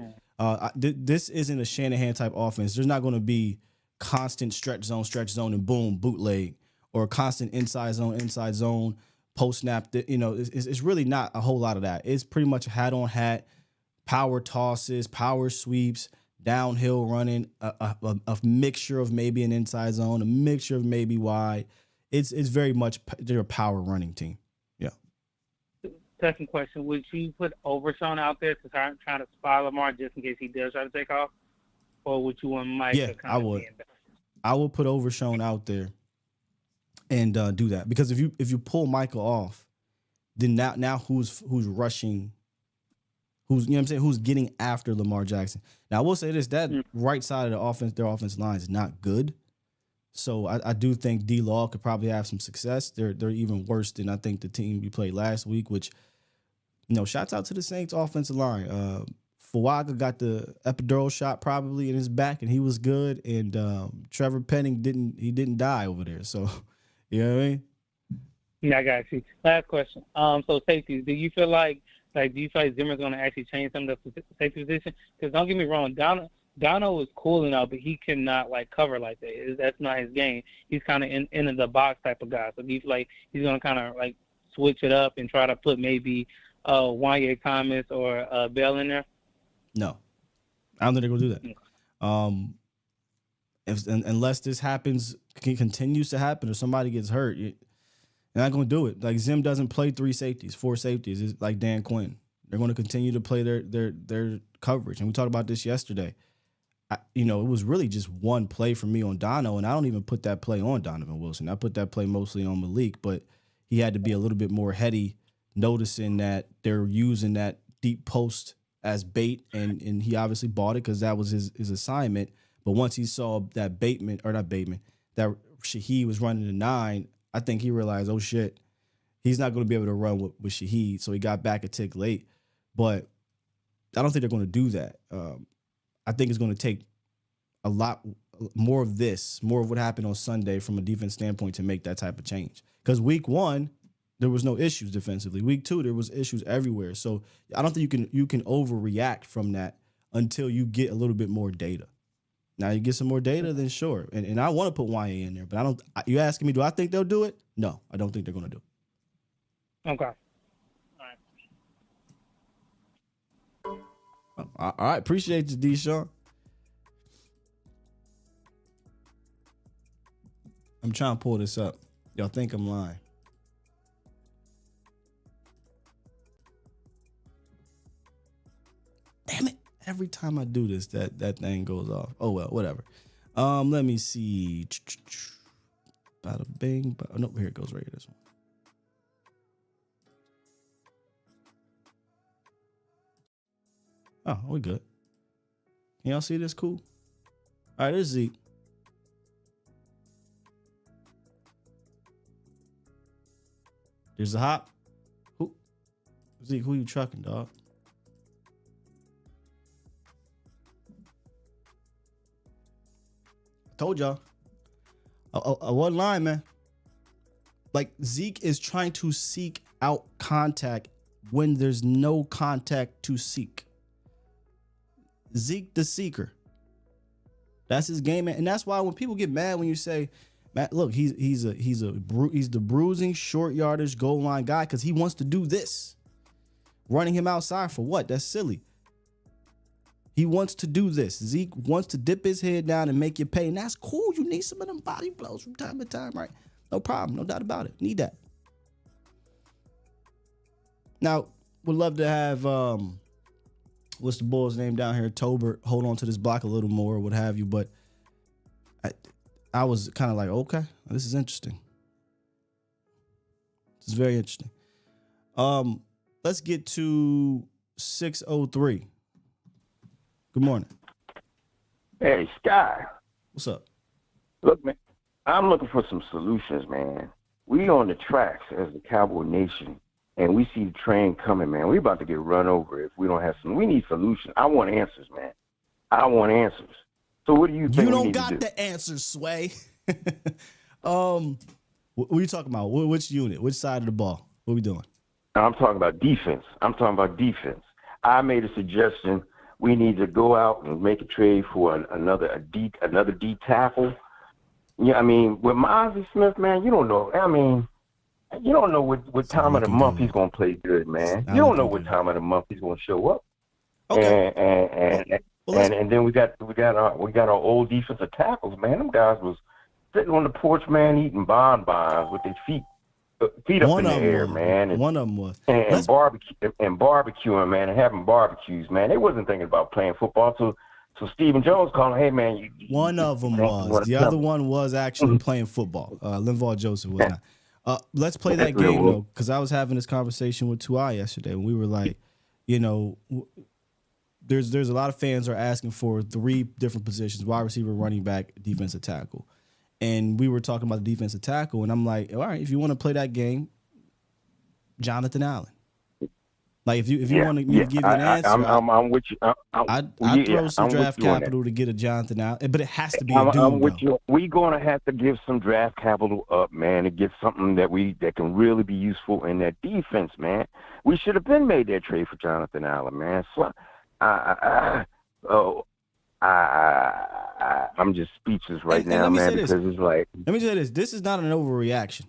This isn't a Shanahan type offense. There's not going to be constant stretch zone, and boom, bootleg, or constant inside zone, post snap. It's really not a whole lot of that. It's pretty much hat on hat, power tosses, power sweeps, downhill running, a mixture of maybe an inside zone, a mixture of maybe wide. It's very much they're a power running team. Yeah. Second question, would you put Overshown out there to try to spy Lamar just in case he does try to take off? Or would you want Mike to I would. I would put Overshown out there and do that. Because if you pull Michael off, then now who's rushing, who's getting after Lamar Jackson. Now I will say this, that right side of the offense, their offensive line is not good. So I do think D-Law could probably have some success. They're even worse than I think the team we played last week, which, shouts out to the Saints offensive line. Fuaga got the epidural shot probably in his back, and he was good. And Trevor Penning didn't die over there. So, you know what I mean? Yeah, I got you. Last question. So safeties, do you feel like Zimmer's going to actually change some of the safety position? Because don't get me wrong, Dono is cool enough, but he cannot cover like that. That's not his game. He's kind of in the box type of guy. So do you feel like he's going to kind of switch it up and try to put maybe Wanye Thomas or Bell in there? No, I don't think they're going to do that. Unless this continues to happen, or somebody gets hurt, they're not going to do it. Zim doesn't play 4 safeties. It's like Dan Quinn. They're going to continue to play their coverage. And we talked about this yesterday. It was really just one play for me on Dono, and I don't even put that play on Donovan Wilson. I put that play mostly on Malik, but he had to be a little bit more heady, noticing that they're using that deep post as bait, and he obviously bought it because that was his assignment. But once he saw that that Shaheed was running the 9, I think he realized, oh shit, he's not going to be able to run with Shaheed, so he got back a tick late. But I don't think they're going to do that. I think it's going to take a lot more of what happened on Sunday from a defense standpoint to make that type of change. Because week 1, there was no issues defensively. Week 2, there was issues everywhere. So I don't think you can overreact from that until you get a little bit more data. Now you get some more data, then sure. And I want to put YA in there, but I don't. You asking me, do I think they'll do it? No, I don't think they're going to do it. Okay. All right. Appreciate you, Deshaun. I'm trying to pull this up. Y'all think I'm lying. Damn it. Every time I do this, that thing goes off. Oh, well, whatever. Let me see. Bada bing. No, here it goes right here. This one. Oh, we good. Can y'all see this? Cool. All right, this is Zeke. There's a hop. Zeke, who you trucking, dog? Told y'all. I wasn't lying, man. Like, Zeke is trying to seek out contact when there's no contact to seek. Zeke the seeker. That's his game, man. And that's why when people get mad when you say, man, look, he's the bruising, short yardage, goal line guy because he wants to do this. Running him outside for what? That's silly. He wants to do this. Zeke wants to dip his head down and make you pay. And that's cool. You need some of them body blows from time to time, right? No problem. No doubt about it. Need that. Now, would love to have, what's the boy's name down here? Tobert, hold on to this block a little more, what have you. But I was kind of like, okay, this is interesting. This is very interesting. Let's get to 603. Good morning. Hey, Sky. What's up? Look, man, I'm looking for some solutions, man. We on the tracks as the Cowboy Nation, and we see the train coming, man. We about to get run over if we don't have some. We need solutions. I want answers, man. I want answers. So what do you think? You don't got the answers, Sway. What are you talking about? Which unit? Which side of the ball? What are we doing? I'm talking about defense. I made a suggestion. We need to go out and make a trade for another D tackle. Yeah, I mean, with Mozzie Smith, man, you don't know. I mean, you don't know what time of the month he's gonna play good, man. You don't know what time of the month he's gonna show up. Okay. And then we got our old defensive tackles, man. Them guys was sitting on the porch, man, eating bonbons with their feet up in the air, man. One of them was. And barbecuing, man, and having barbecues, man. They wasn't thinking about playing football. So Stephen Jones calling, hey, man. One of them was. The other one was actually playing football. Linval Joseph was not. Let's play that game, though, because I was having this conversation with Tuai yesterday, and we were like, you know, there's a lot of fans are asking for 3 different positions: wide receiver, running back, defensive tackle. And we were talking about the defensive tackle, and I'm like, all right, if you want to play that game, Jonathan Allen. Like, if you want me to give you an answer, I'm with you. I'd throw some draft capital to get a Jonathan Allen, but it has to be a dude. I'm with you. We're gonna have to give some draft capital up, man, to get something that can really be useful in that defense, man. We should have been made that trade for Jonathan Allen, man. So, I'm just speechless right now, man, because it's like. Let me say this. This is not an overreaction.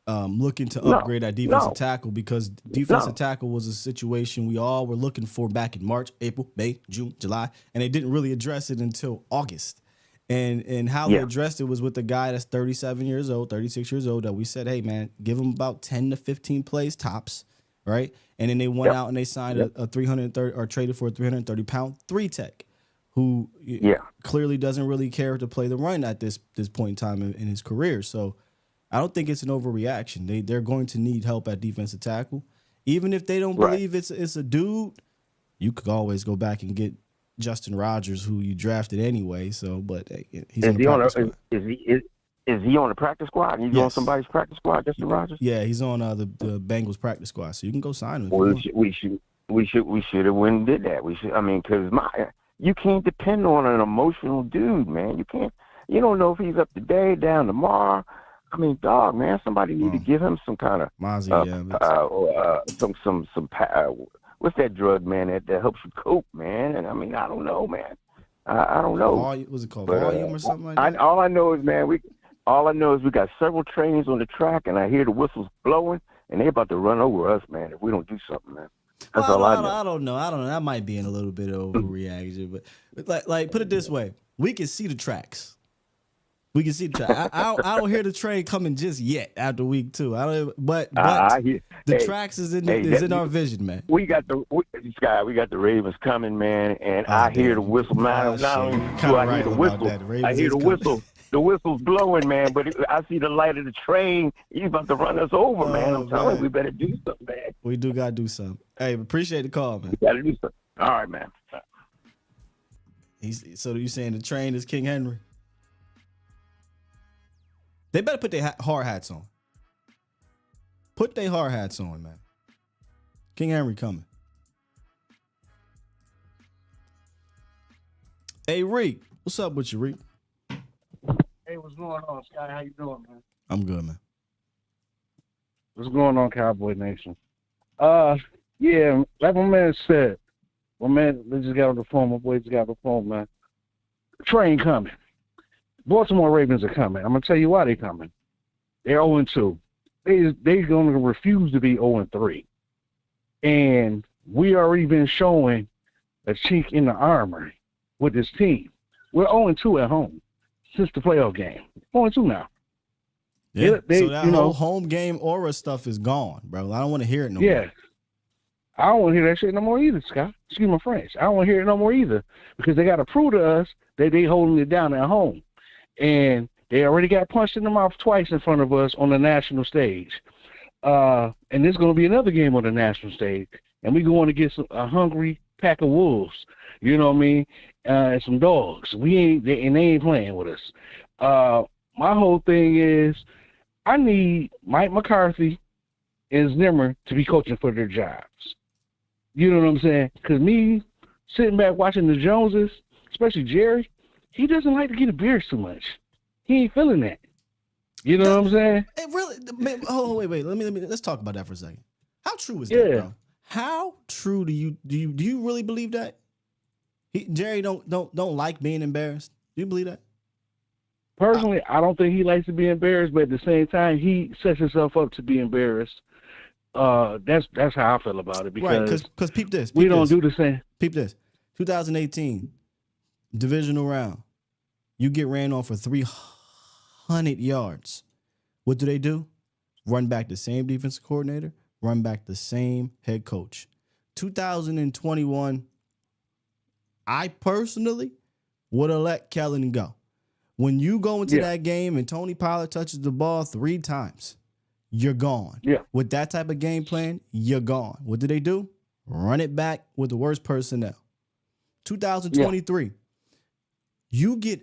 Looking to upgrade that defensive tackle, because defensive tackle was a situation we all were looking for back in March, April, May, June, July, and they didn't really address it until August. And how they addressed it was with a guy that's 37 years old, 36 years old, that we said, hey, man, give him about 10 to 15 plays tops, right? And then they went out and they signed a 330 or traded for a 330-pound 3-tech who clearly doesn't really care to play the run at this point in time in his career. So I don't think it's an overreaction. They're going to need help at defensive tackle. Even if they don't believe it's a dude, You could always go back and get Justin Rogers, who you drafted anyway. So, but hey, he's Is on the he on practice a, squad. is he on the practice squad? He's on Yes. somebody's practice squad, Justin Rogers? Yeah, he's on the Bengals practice squad, so you can go sign him if you Well, want. we should have went and did that. We should. I mean, because you can't depend on an emotional dude, man. You can't. You don't know if he's up today, down tomorrow. I mean, dog, man. Somebody need to give him some kind of Mozzie, what's that drug, man? That helps you cope, man. And I mean, I don't know, man. I don't know. Was it called But, volume or something like that? all I know is, man, we got several trains on the track, and I hear the whistles blowing, and they're about to run over us, man. If we don't do something, man. That's all I know. I don't know. That might be in a little bit of overreaction, but like put it this way: we can see the tracks. We can see the track. I don't hear the train coming just yet after week 2. I don't. But I hear, the tracks is in our vision, man. We got the Ravens coming, man, and I hear the whistle. Not only do I hear the whistle, I hear the whistle. The whistle's blowing, man. But I see the light of the train. He's about to run us over, man. I'm telling you, we better do something, man. We do gotta do something. Hey, appreciate the call, man. We gotta do something. All right, man. So you saying the train is King Henry? They better put their hard hats on. Put their hard hats on, man. King Henry coming. Hey, Reek. What's up with you, Reek? Hey, what's going on, Scott? How you doing, man? I'm good, man. What's going on, Cowboy Nation? Yeah, like my man said, they just got on the phone. My boy just got on the phone, man. Train coming. Baltimore Ravens are coming. I'm gonna tell you why they're coming. They're 0-2. They're gonna refuse to be 0-3, and we already been showing a chink in the armor with this team. We're 0-2 at home since the playoff game. 0-2 now. Yeah. They, so that whole home game aura stuff is gone, bro. I don't want to hear it no more. Yeah. I don't want to hear that shit no more either, Scott. Excuse my French. I don't want to hear it no more either because they got to prove to us that they holding it down at home. And they already got punched in the mouth twice in front of us on the national stage. And there's going to be another game on the national stage. And we're going to get a hungry pack of wolves, you know what I mean, and some dogs. They ain't playing with us. My whole thing is I need Mike McCarthy and Zimmer to be coaching for their jobs. You know what I'm saying? Because me sitting back watching the Joneses, especially Jerry, he doesn't like to get embarrassed too much. He ain't feeling that. You know what I'm saying? It really. Man, wait. Let's talk about that for a second. How true is that, bro? How true do you really believe that? Jerry don't like being embarrassed. Do you believe that? Personally, I don't think he likes to be embarrassed, but at the same time, he sets himself up to be embarrassed. That's how I feel about it because peep this. We don't do the same. Peep this. 2018 divisional round. You get ran on for 300 yards. What do? Run back the same defensive coordinator, run back the same head coach. 2021, I personally would have let Kellen go. When you go into that game and Tony Pollard touches the ball 3 times, you're gone. Yeah. With that type of game plan, you're gone. What do? Run it back with the worst personnel. 2023, you get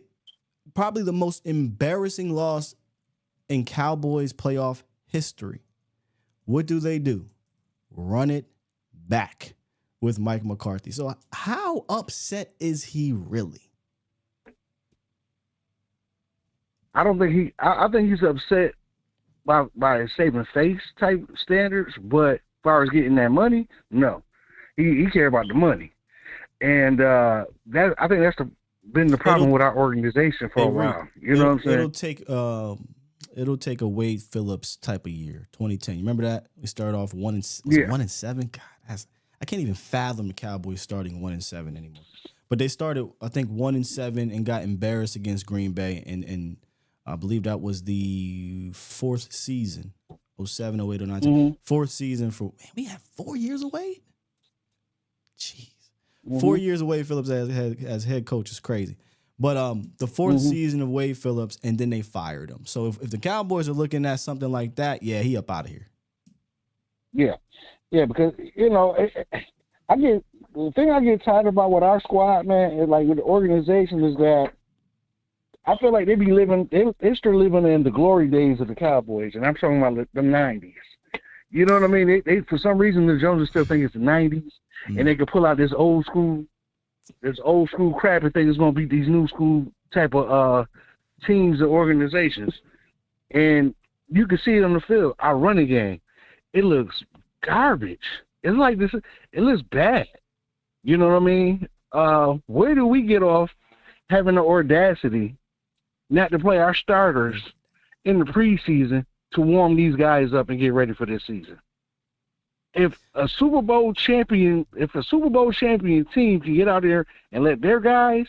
probably the most embarrassing loss in Cowboys playoff history. What do? Run it back with Mike McCarthy. So how upset is he really? I don't think I think he's upset by saving face type standards, but as far as getting that money, no. He cares about the money. And I think that's been the problem with our organization for a while. You know what I'm saying? It'll take a Wade Phillips type of year, 2010. You remember that? We started off 1-7. God, I can't even fathom the Cowboys starting 1-7 anymore. But they started, I think, 1-7 and got embarrassed against Green Bay, and I believe that was the 4th season, 07, 08, 09. Mm-hmm. 4th season we had 4 years of Wade? Jeez. 4 years of Wade Phillips as head coach is crazy. But the 4th season of Wade Phillips, and then they fired him. So if the Cowboys are looking at something like that, he up out of here. Yeah, because, I get the thing I get tired about with our squad, man, is like with the organization is that I feel like they're still living in the glory days of the Cowboys, and I'm talking about the '90s. You know what I mean? They for some reason the Joneses still think it's the '90s, and they can pull out this old school crap and think it's gonna be these new school type of teams or organizations, and you can see it on the field. Our running game, it looks garbage. It's like this. It looks bad. You know what I mean? Where do we get off having the audacity not to play our starters in the preseason to warm these guys up and get ready for this season? If a Super Bowl champion team can get out there and let their guys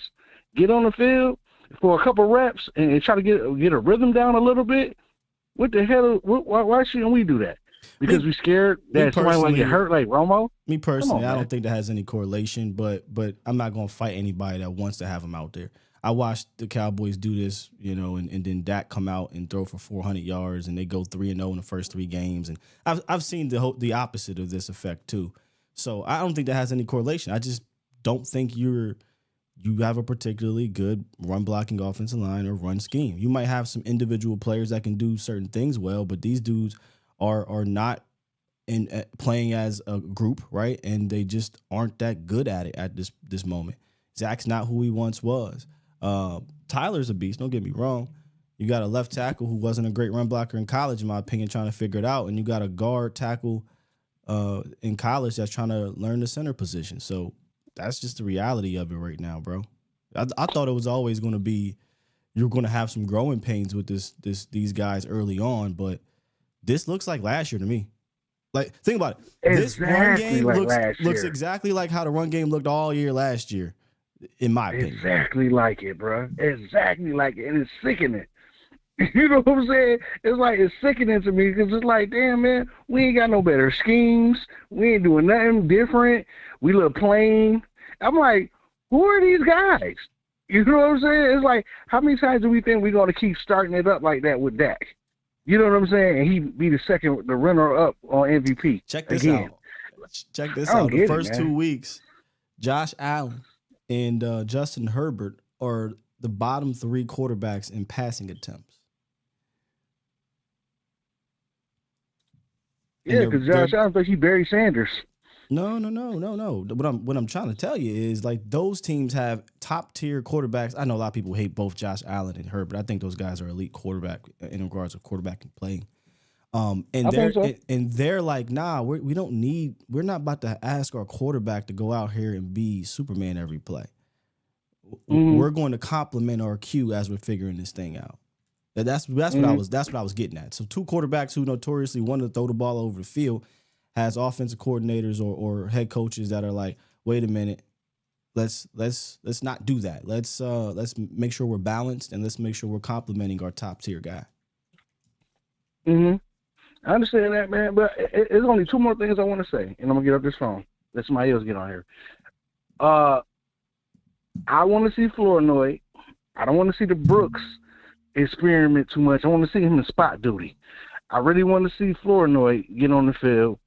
get on the field for a couple reps and try to get a rhythm down a little bit, what the hell? Why shouldn't we do that? Because we're scared that somebody might get hurt, like Romo. Me personally, I don't think that has any correlation. But I'm not gonna fight anybody that wants to have him out there. I watched the Cowboys do this, and then Dak come out and throw for 400 yards, and they go 3-0 in the first 3 games, and I've seen the opposite of this effect too. So I don't think that has any correlation. I just don't think you have a particularly good run blocking offensive line or run scheme. You might have some individual players that can do certain things well, but these dudes are not playing as a group, right? And they just aren't that good at it at this moment. Zach's not who he once was. Tyler's a beast, don't get me wrong. You got a left tackle who wasn't a great run blocker in college, in my opinion, trying to figure it out. And you got a guard tackle in college that's trying to learn the center position. So that's just the reality of it right now, bro. I thought it was always going to be, you're going to have some growing pains with these guys early on, but this looks like last year to me. Like, think about it. This run game looks exactly like how the run game looked all year last year, in my opinion. Exactly like it, bro. Exactly like it. And it's sickening. You know what I'm saying? It's sickening to me because it's like, damn, man, we ain't got no better schemes. We ain't doing nothing different. We look plain. I'm like, who are these guys? You know what I'm saying? It's like, how many times do we think we're going to keep starting it up like that with Dak? You know what I'm saying? And he be the runner-up on MVP. Check this out. Check this out. The first 2 weeks, Josh Allen and Justin Herbert are the bottom 3 quarterbacks in passing attempts. Yeah, because Josh Allen thinks he Barry Sanders. No. What I'm trying to tell you is, like, those teams have top tier quarterbacks. I know a lot of people hate both Josh Allen and Herbert. I think those guys are elite quarterback in regards to quarterbacking playing. And they're like, nah, we're not about to ask our quarterback to go out here and be Superman every play. We're going to complement our Q as we're figuring this thing out. That's what I was getting at. So 2 quarterbacks who notoriously want to throw the ball over the field has offensive coordinators or head coaches that are like, wait a minute, let's not do that. Let's make sure we're balanced, and let's make sure we're complimenting our top tier guy. I understand that, man, but there's only 2 more things I want to say, and I'm gonna get up this phone. Let somebody else get on here. I want to see Flournoy. I don't want to see the Brooks experiment too much. I want to see him in spot duty. I really want to see Flournoy get on the field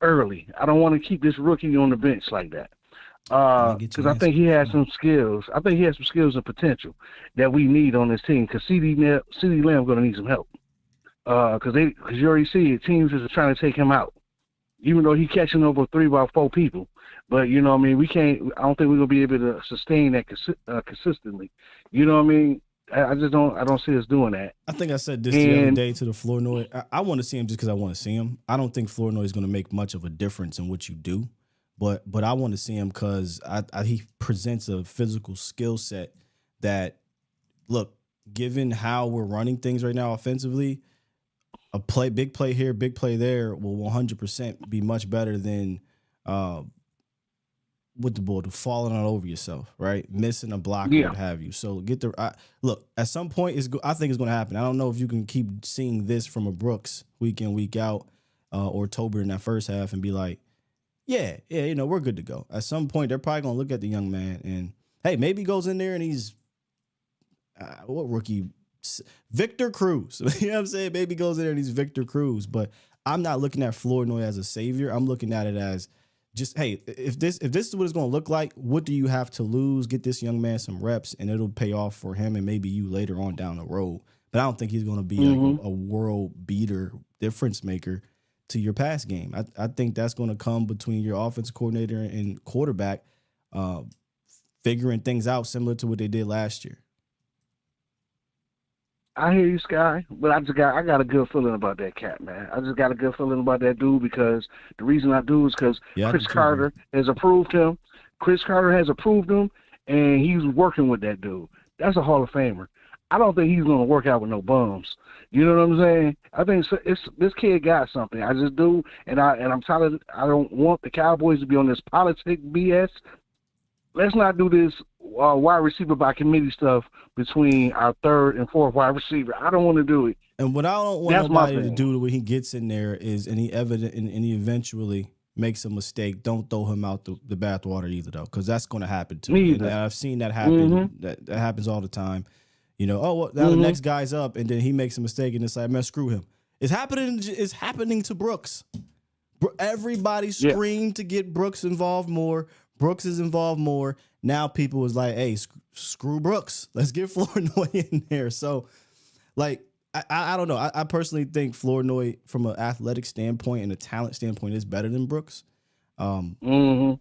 early. I don't want to keep this rookie on the bench like that. Because I think he has some skills. I think he has some skills and potential that we need on this team. Because CD Lamb going to need some help. Because you already see it, teams is trying to take him out, even though he's catching over 3 by 4 people. But you know what I mean, I don't think we're gonna be able to sustain that consistently. You know what I mean? I don't see us doing that. I think I said this the other day to the Flournoy. I want to see him just because I want to see him. I don't think Flournoy is going to make much of a difference in what you do, but I want to see him because he presents a physical skill set that, look, given how we're running things right now offensively, big play here, big play there will 100% be much better than with the ball, to falling all over yourself, right? Missing a block or what have you. So look, at some point, I think it's going to happen. I don't know if you can keep seeing this from a Brooks week in, week out, or Tober in that first half and be like, yeah, we're good to go. At some point, they're probably going to look at the young man and, hey, maybe he goes in there and he's, what rookie? Victor Cruz. You know what I'm saying? Maybe he goes in there and he's Victor Cruz. But I'm not looking at Flournoy as a savior. I'm looking at it as, just hey, if this is what it's going to look like, what do you have to lose? Get this young man some reps, and it'll pay off for him and maybe you later on down the road. But I don't think he's going to be like a world beater, difference maker to your pass game. I think that's going to come between your offensive coordinator and quarterback figuring things out similar to what they did last year. I hear you, Sky, but I got a good feeling about that cat, man. I just got a good feeling about that dude because the reason I do is because Chris Carter has approved him. Chris Carter has approved him, and he's working with that dude. That's a Hall of Famer. I don't think he's going to work out with no bums. You know what I'm saying? I think this kid got something. I just do, and I'm tired. I don't want the Cowboys to be on this politic BS. Let's not do this wide receiver by committee stuff between our third and fourth wide receiver. I don't want to do it. And what I don't want nobody to do when he gets in there is, and he eventually makes a mistake, don't throw him out the bathwater either, though, because that's going to happen too. And I've seen that happen. That happens all the time. You know, oh, well, now the next guy's up, and then he makes a mistake, and it's like, man, screw him. It's happening to Brooks. Everybody screamed to get Brooks involved more. Brooks is involved more. Now people was like, hey, screw Brooks. Let's get Flournoy in there. So, like, I don't know. I personally think Flournoy, from an athletic standpoint and a talent standpoint, is better than Brooks. So, you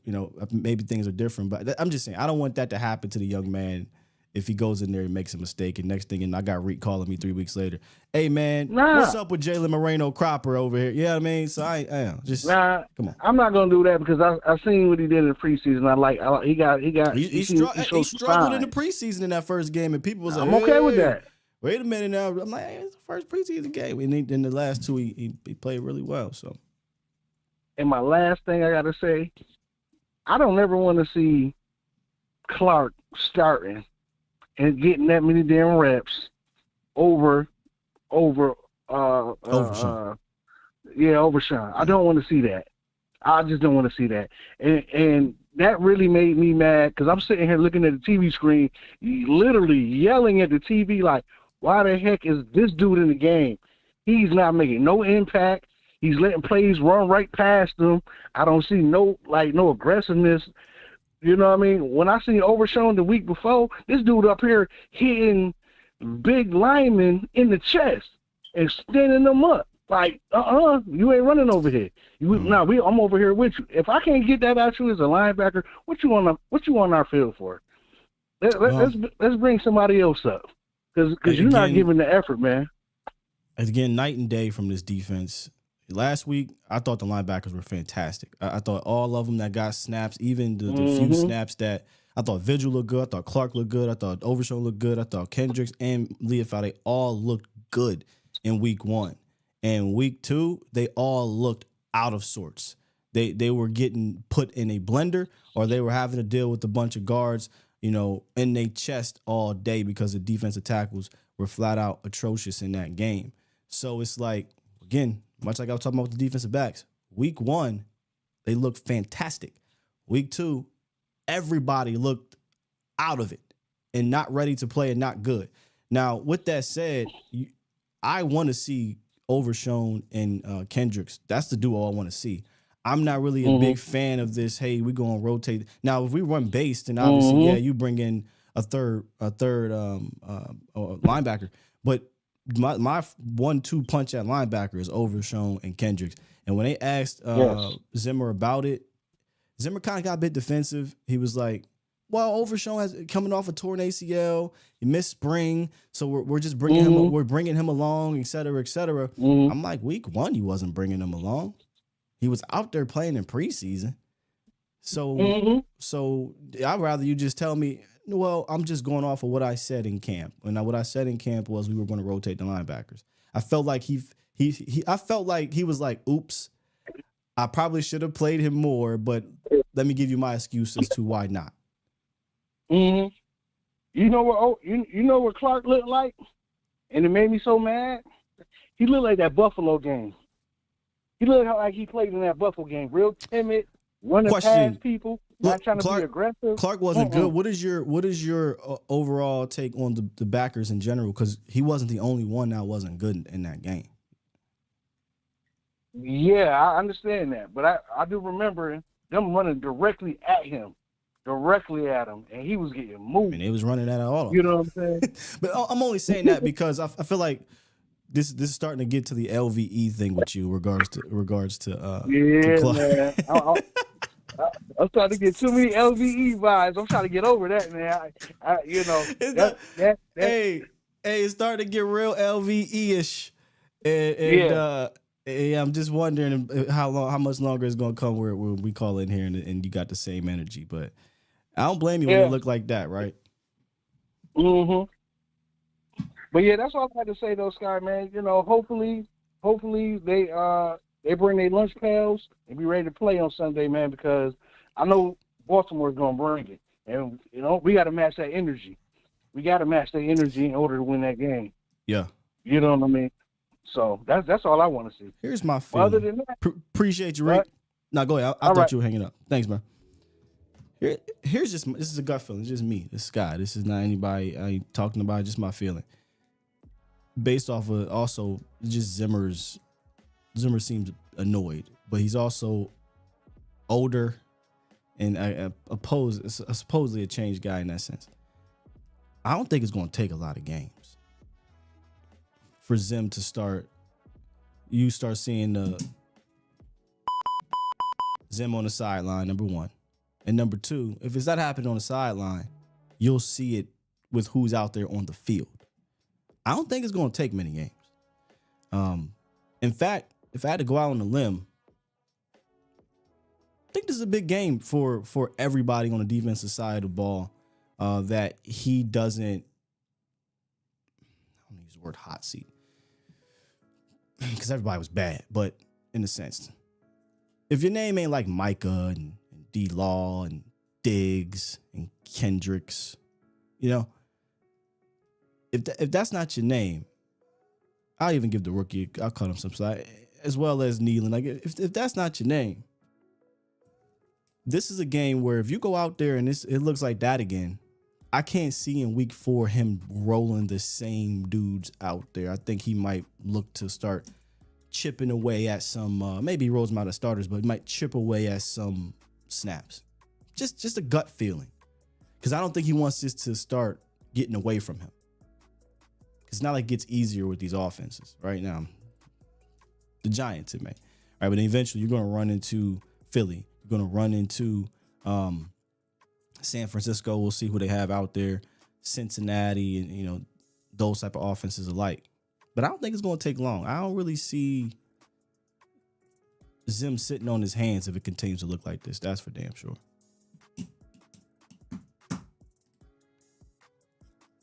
know, maybe things are different. But I'm just saying, I don't want that to happen to the young man if he goes in there and makes a mistake. And next thing, and I got Reek calling me 3 weeks later. Hey, man, what's up with Jalen Moreno Cropper over here? You know what I mean? So I come on. I'm not gonna do that because I seen what he did in the preseason. He struggled in the preseason in that first game, and people was like, I'm okay with that. Wait a minute now. I'm like, hey, it's the first preseason game, and in the last two, he played really well. So, and my last thing I gotta say, I don't ever want to see Clark starting and getting that many damn reps over Overshown. I don't want to see that. I just don't want to see that. And that really made me mad because I'm sitting here looking at the TV screen, literally yelling at the TV like, why the heck is this dude in the game? He's not making no impact. He's letting plays run right past him. I don't see no aggressiveness. You know what I mean? When I seen Overshown the week before, this dude up here hitting big linemen in the chest and standing them up. Like, you ain't running over here. I'm over here with you. If I can't get that out you as a linebacker, what you on our field for? Let's bring somebody else up because you're not giving the effort, man. Again, night and day from this defense. Last week, I thought the linebackers were fantastic. I thought all of them that got snaps, even the few snaps that I thought Vigil looked good, I thought Clark looked good, I thought Overshown looked good, I thought Kendricks and Leofau, they all looked good in week one. And week two, they all looked out of sorts. They were getting put in a blender, or they were having to deal with a bunch of guards, you know, in their chest all day because the defensive tackles were flat out atrocious in that game. So it's like, again, much like I was talking about with the defensive backs, week one, they looked fantastic. Week two, everybody looked out of it and not ready to play and not good. Now, with that said, I want to see Overshown and Kendricks. That's the duo I want to see. I'm not really a big fan of this, hey, we're going to rotate. Now, if we run base, then obviously, you bring in a third linebacker. But my 1-2 punch at linebacker is Overshown and Kendricks. And when they asked Zimmer about it, Zimmer kind of got a bit defensive. He was like, well, Overshown has coming off a torn ACL. He missed spring, so we're just bringing him. We're bringing him along, et cetera, et cetera. I'm like, week one, you wasn't bringing him along. He was out there playing in preseason. So I'd rather you just tell me, well, I'm just going off of what I said in camp. And what I said in camp was we were going to rotate the linebackers. I felt like I felt like he was like, oops, I probably should have played him more, but let me give you my excuse as to why not. You know what Clark looked like? And it made me so mad. He looked like that Buffalo game. He looked like he played in that Buffalo game. Real timid, running past people, not trying to be aggressive. Clark wasn't good. What is your overall take on the backers in general? Because he wasn't the only one that wasn't good in that game. Yeah, I understand that, but I do remember them running directly at him, and he was getting I moved. mean, they was running at all. You know what I'm saying? But I'm only saying that because I feel like this is starting to get to the LVE thing with you, regards to Yeah, Clark. man. I'm starting to get too many LVE vibes. I'm trying to get over that, man. You know, It's that not, that that hey, it's starting to get real LVE ish, and yeah, yeah, I'm just wondering how much longer it's gonna come where we call in here and you got the same energy. But I don't blame you when it yeah. look like that, right? Mhm. But yeah, that's all I had to say though, Sky, man. You know, hopefully they bring their lunch pails and be ready to play on Sunday, man, because I know Baltimore's gonna bring it. And you know, we gotta match that energy. We gotta match that energy in order to win that game. Yeah. You know what I mean? So that's all I want to see. Here's my But other feeling. than that, Appreciate you, Rick. Now go ahead. I all thought right. you were hanging up. Thanks, man. Here's just this is a gut feeling. It's just me. This is Sky. This is not anybody I ain't talking about. Just my feeling. Based off of also just Zimmer seems annoyed, but he's also older and supposedly a changed guy in that sense. I don't think it's going to take a lot of games for Zim to start seeing the Zim on the sideline, number one. And number two, if it's not happening on the sideline, you'll see it with who's out there on the field. I don't think it's going to take many games. In fact, if I had to go out on a limb, I think this is a big game for everybody on the defensive side of the ball, that he doesn't, I don't use the word hot seat, because everybody was bad, but in a sense, if your name ain't like Micah and D-Law and Diggs and Kendricks, you know, if that's not your name, I'll even give the rookie, I'll cut him some slack, as well as Nealon. Like, if that's not your name, this is a game where if you go out there and it looks like that again, I can't see in week 4 him rolling the same dudes out there. I think he might look to start chipping away at some, maybe he rolls them out as starters, but he might chip away at some snaps. Just a gut feeling. Because I don't think he wants this to start getting away from him. It's not like it gets easier with these offenses right now. The Giants, it may. All right, but then eventually you're going to run into Philly. You're going to run into San Francisco. We'll see who they have out there. Cincinnati, and you know, those type of offenses alike. But I don't think it's going to take long. I don't really see Zim sitting on his hands if it continues to look like this. That's for damn sure.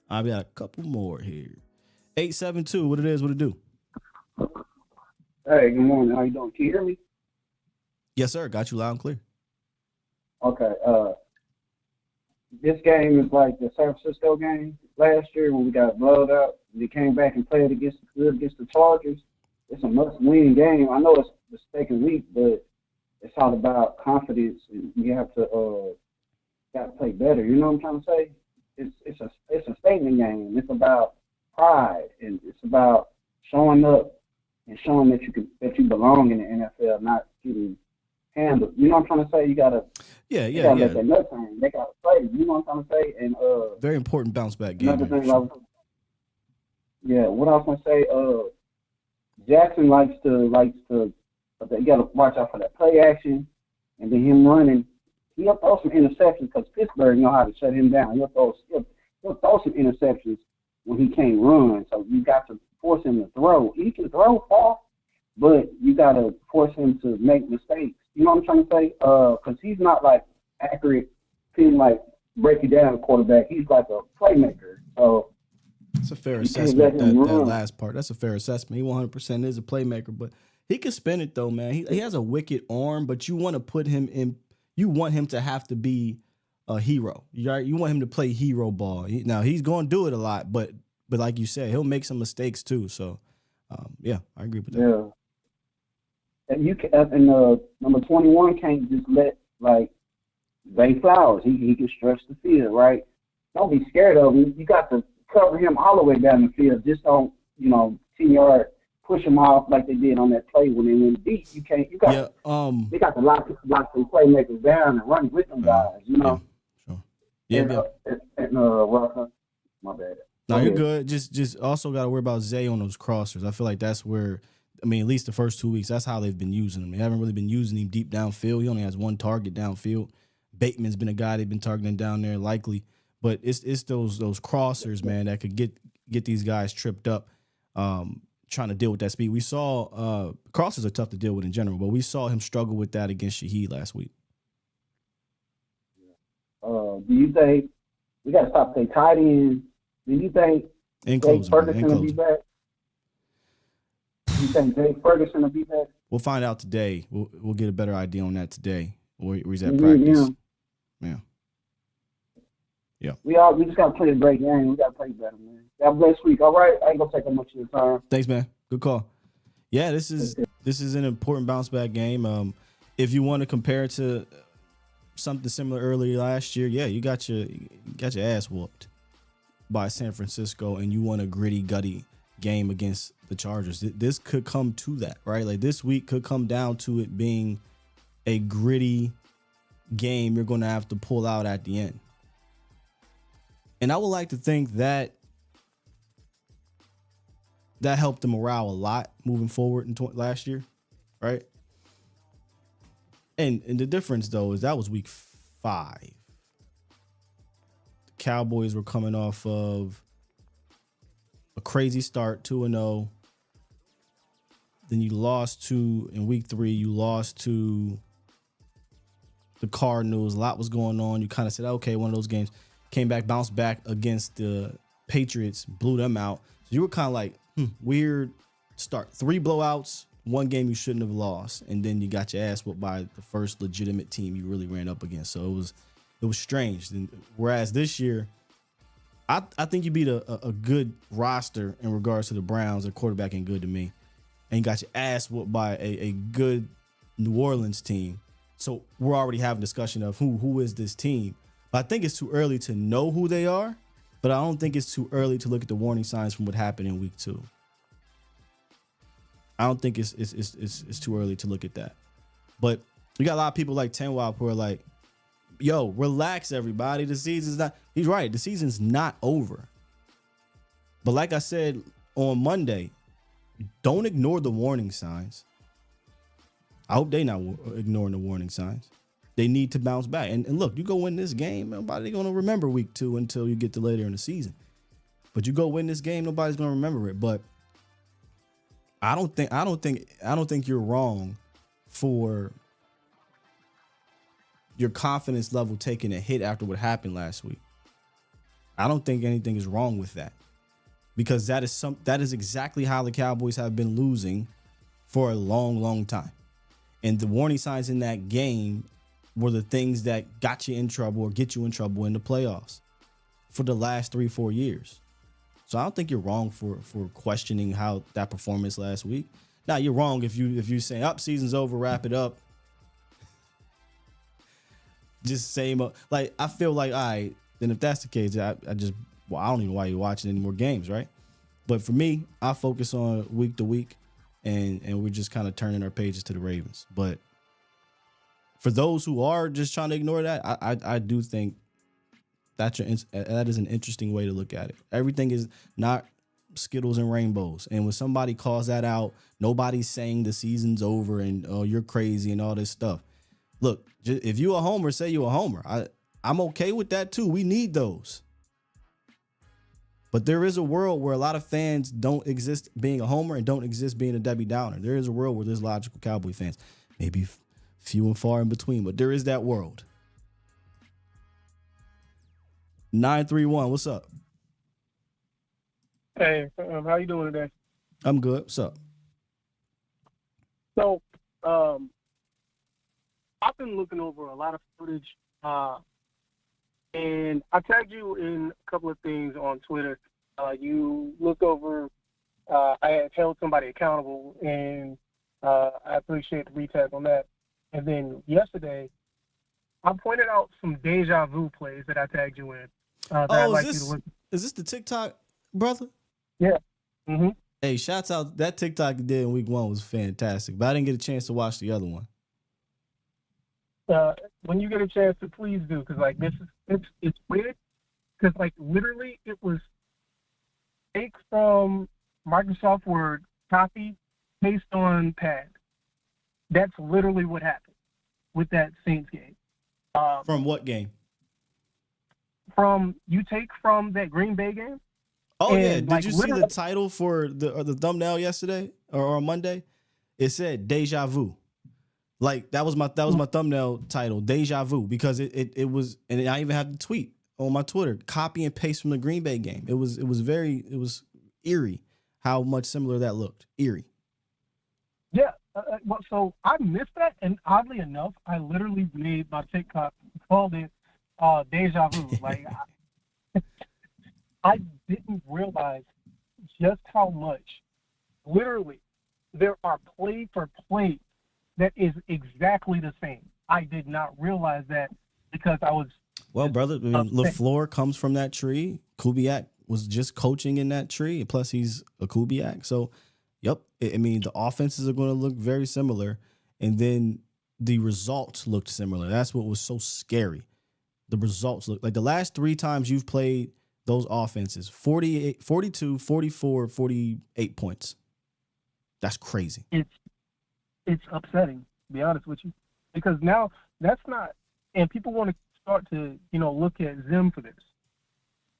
I've got a couple more here. 872, what it do? Hey, good morning. How you doing? Can you hear me? Yes, sir. Got you loud and clear. Okay. This game is like the San Francisco game last year when we got blowed out. We came back and played against the Chargers. It's a must-win game. I know it's the second week, but it's all about confidence, and you have to play better. You know what I'm trying to say? It's a statement game. It's about pride, and it's about showing up and showing that you belong in the NFL, not getting handled. You know what I'm trying to say? You gotta let that nut hang. They gotta play. You know what I'm trying to say? And very important bounce back game. another thing, what I was gonna say, Jackson likes to. You gotta watch out for that play action, and then him running. He'll throw some interceptions because Pittsburgh know how to shut him down. He'll throw some interceptions when he can't run. So you got to force him to throw. He can throw far, but you got to force him to make mistakes. You know what I'm trying to say? Because he's not like accurate, can like break you down a quarterback. He's like a playmaker. So it's a fair assessment. That last part. That's a fair assessment. He 100% is a playmaker, but he can spin it though, man. He has a wicked arm, but you want to put him in. You want him to have to be a hero. Right? You want him to play hero ball. Now he's going to do it a lot, but like you said, he'll make some mistakes too. So, yeah, I agree with that. Yeah. And you can, number 21 can't just let like Zay Flowers. He can stretch the field, right? Don't be scared of him. You got to cover him all the way down the field. Just don't 10-yard push them off like they did on that play when they went deep. You can't. You got. Yeah. They got to lock some playmakers down and run with them guys. You know. Yeah. Sure. Yeah. Rucker, my bad. No, you're good. Just also got to worry about Zay on those crossers. I feel like that's where, I mean, at least the first 2 weeks, that's how they've been using him. They haven't really been using him deep downfield. He only has one target downfield. Bateman's been a guy they've been targeting down there likely, but it's those crossers, man, that could get these guys tripped up, trying to deal with that speed. We saw crossers are tough to deal with in general, but we saw him struggle with that against Shaheed last week. Do you think we got to stop saying tight ends? Do you think Jake Ferguson will be back? Do you think Jake Ferguson will be back? We'll find out today. We'll get a better idea on that today. Where he's at practice. Yeah. We just gotta play a great game. We gotta play better, man. Have a blessed week. All right. I ain't gonna take up much of your time. Thanks, man. Good call. Yeah, this is an important bounce back game. If you want to compare it to something similar earlier last year, yeah, you got your ass whooped by San Francisco, and you won a gritty, gutty game against the Chargers. This could come to that, right? Like this week could come down to it being a gritty game you're going to have to pull out at the end. And I would like to think that helped the morale a lot moving forward in last year, right? And the difference, though, is that was week 5. The Cowboys were coming off of a crazy start, 2-0. Then you lost in week 3, you lost to the Cardinals. A lot was going on. You kind of said, okay, one of those games. Came back, bounced back against the Patriots, blew them out. So you were kind of like, weird start. 3 blowouts, 1 game you shouldn't have lost, and then you got your ass whooped by the first legitimate team you really ran up against. So it was strange. Whereas this year, I think you beat a good roster in regards to the Browns. Their quarterback ain't good to me. And you got your ass whooped by a good New Orleans team. So we're already having discussion of who is this team. But I think it's too early to know who they are. But I don't think it's too early to look at the warning signs from what happened in week 2. I don't think it's too early to look at that. But we got a lot of people like Tenwap who are like, yo, relax, everybody. The season's not. He's right. The season's not over. But like I said on Monday, don't ignore the warning signs. I hope they're not ignoring the warning signs. They need to bounce back. And look, you go win this game, nobody's going to remember week 2 until you get to later in the season. But you go win this game, nobody's going to remember it. But I don't think you're wrong for your confidence level taking a hit after what happened last week. I don't think anything is wrong with that, because that is exactly how the Cowboys have been losing for a long, long time. And the warning signs in that game were the things that got you in trouble or get you in trouble in the playoffs for the last 3-4 years. So I don't think you're wrong for questioning how that performance last week. Now you're wrong if you say, season's over, wrap it up. Just same, like I feel like, all right, then if that's the case, I don't even know why you're watching any more games, right? But for me, I focus on week to week, and we're just kind of turning our pages to the Ravens. But for those who are just trying to ignore that, I do think that is an interesting way to look at it. Everything is not Skittles and rainbows. And when somebody calls that out, nobody's saying the season's over and, oh, you're crazy and all this stuff. Look, if you a homer, say you a homer. I'm okay with that too. We need those. But there is a world where a lot of fans don't exist being a homer and don't exist being a Debbie Downer. There is a world where there's logical Cowboy fans. Maybe few and far in between, but there is that world. 931, what's up? Hey, how you doing today? I'm good. What's up? So, I've been looking over a lot of footage, and I tagged you in a couple of things on Twitter. You looked over, I had held somebody accountable, and I appreciate the retag on that. And then yesterday, I pointed out some deja vu plays that I tagged you in. I'd like you to look. Is this the TikTok brother? Yeah. Mm-hmm. Hey, shouts out that TikTok you did in week 1 was fantastic, but I didn't get a chance to watch the other one. When you get a chance to, please do, because like this is it's weird, because like literally it was take from Microsoft Word, copy, paste on pad. That's literally what happened with that Saints game. From what game? You take from that Green Bay game. Oh and, yeah, did like, you see the title for the thumbnail yesterday or on Monday? It said "Deja Vu." Like that was my thumbnail title, "Deja Vu," because it was, and I even have the tweet on my Twitter, copy and paste from the Green Bay game. It was eerie how much similar that looked. Eerie. Yeah. Well, so I missed that, and oddly enough, I literally made my TikTok, called it "Deja Vu." Like I didn't realize just how much, literally, there are play for play that is exactly the same. I did not realize that because I was. Well, brother, I mean, LaFleur comes from that tree. Kubiak was just coaching in that tree. Plus, he's a Kubiak. So, yep. I mean, the offenses are going to look very similar. And then the results looked similar. That's what was so scary. The results look like the last 3 times you've played those offenses, 48, 42, 44, 48 points. That's crazy. It's upsetting, to be honest with you, because now that's not, and people want to start to, look at Zim for this.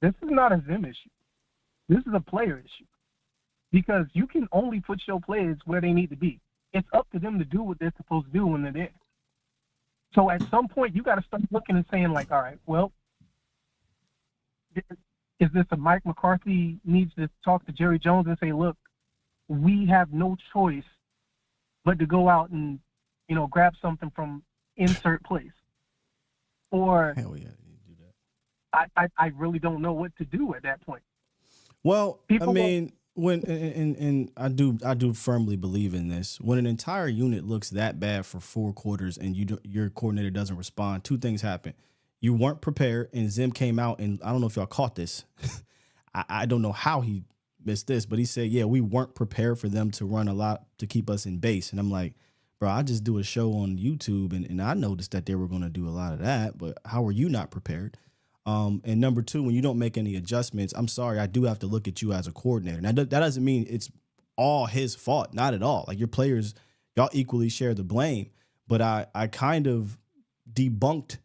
This is not a Zim issue. This is a player issue, because you can only put your players where they need to be. It's up to them to do what they're supposed to do when they're there. So at some point, you got to start looking and saying, like, all right, well, is this a Mike McCarthy needs to talk to Jerry Jones and say, look, we have no choice but to go out and, grab something from insert place? Or hell yeah, you do that. I really don't know what to do at that point. Well, I mean, when and I do firmly believe in this. When an entire unit looks that bad for 4 quarters and your coordinator doesn't respond, 2 things happen. You weren't prepared, and Zim came out, and I don't know if y'all caught this. I don't know how he missed this, but he said, yeah, we weren't prepared for them to run a lot to keep us in base. And I'm like, bro, I just do a show on YouTube, and I noticed that they were going to do a lot of that, but how are you not prepared? And number 2, when you don't make any adjustments, I'm sorry, I do have to look at you as a coordinator. Now, that doesn't mean it's all his fault, not at all. Like, your players, y'all equally share the blame, but I kind of debunked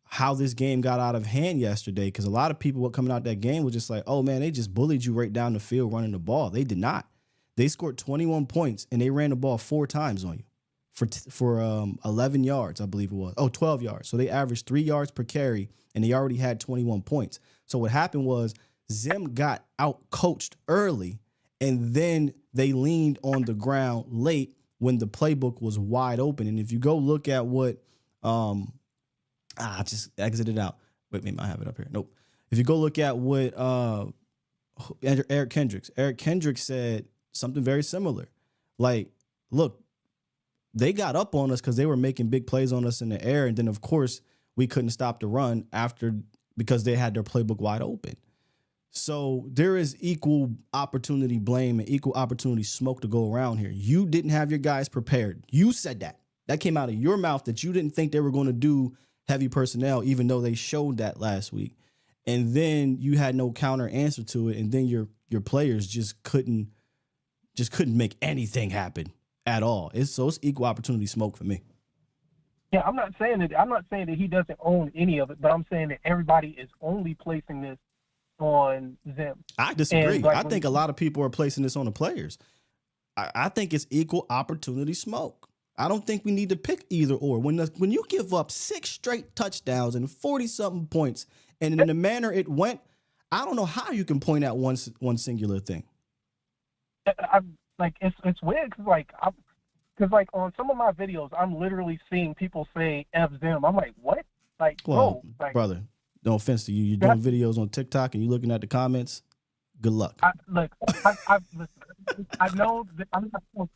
how this game got out of hand yesterday, because a lot of people coming out that game were just like, oh, man, they just bullied you right down the field running the ball. They did not. They scored 21 points, and they ran the ball 4 times on you for 11 yards, I believe it was. 12 yards. So they averaged 3 yards per carry, and they already had 21 points. So what happened was Zim got out-coached early, and then they leaned on the ground late when the playbook was wide open. And if you go look at what I just exited out. Wait, maybe I have it up here. Nope. If you go look at what Eric Kendricks said something very similar. Like, look, they got up on us because they were making big plays on us in the air, and then of course we couldn't stop the run because they had their playbook wide open. So there is equal opportunity blame and equal opportunity smoke to go around here. You didn't have your guys prepared. You said that. That came out of your mouth that you didn't think they were going to do heavy personnel, even though they showed that last week. And then you had no counter answer to it. And then your players just couldn't make anything happen at all. It's equal opportunity smoke for me. Yeah, I'm not saying that he doesn't own any of it, but I'm saying that everybody is only placing this on Zim. I disagree. I think a lot of people are placing this on the players. I think it's equal opportunity smoke. I don't think we need to pick either or. When you give up 6 straight touchdowns and 40-something points, and in the manner it went, I don't know how you can point at one singular thing. It's weird because on some of my videos, I'm literally seeing people say "F them." I'm like, what? Like, well, brother, no offense to you. You're doing videos on TikTok and you're looking at the comments. Good luck. I know that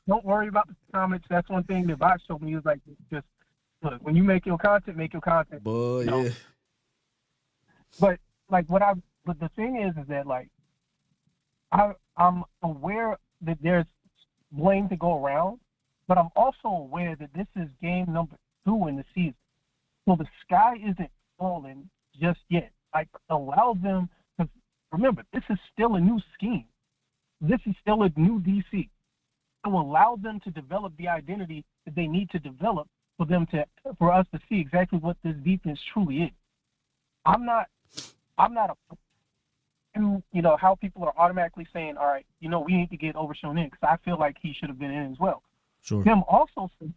don't worry about the comments. That's one thing that Box told me. He was like, just look, when you make your content, make your content. Boy, yeah. But the thing is that like I'm aware that there's blame to go around, but I'm also aware that this is game number 2 in the season. So the sky isn't falling just yet. Like, allow them, because remember, this is still a new scheme. This is still a new DC. So allow them to develop the identity that they need to develop for us to see exactly what this defense truly is. I'm not how people are automatically saying, all right, we need to get Overshown in, because I feel like he should have been in as well. Sure. Tim also said,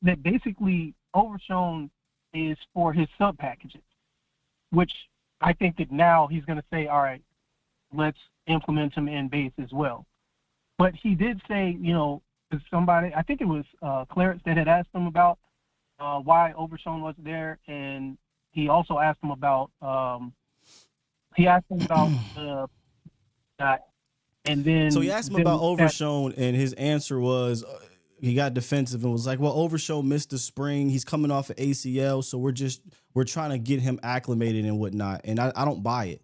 that basically Overshown is for his sub packages, which I think that now he's going to say, all right, let's implement him in base as well. But he did say, somebody, I think it was Clarence that had asked him about why Overshown wasn't there, and he also asked him about and then so he asked him about Overshown, and his answer was he got defensive and was like, well, Overshown missed the spring. He's coming off of ACL, so we're trying to get him acclimated and whatnot. And I don't buy it.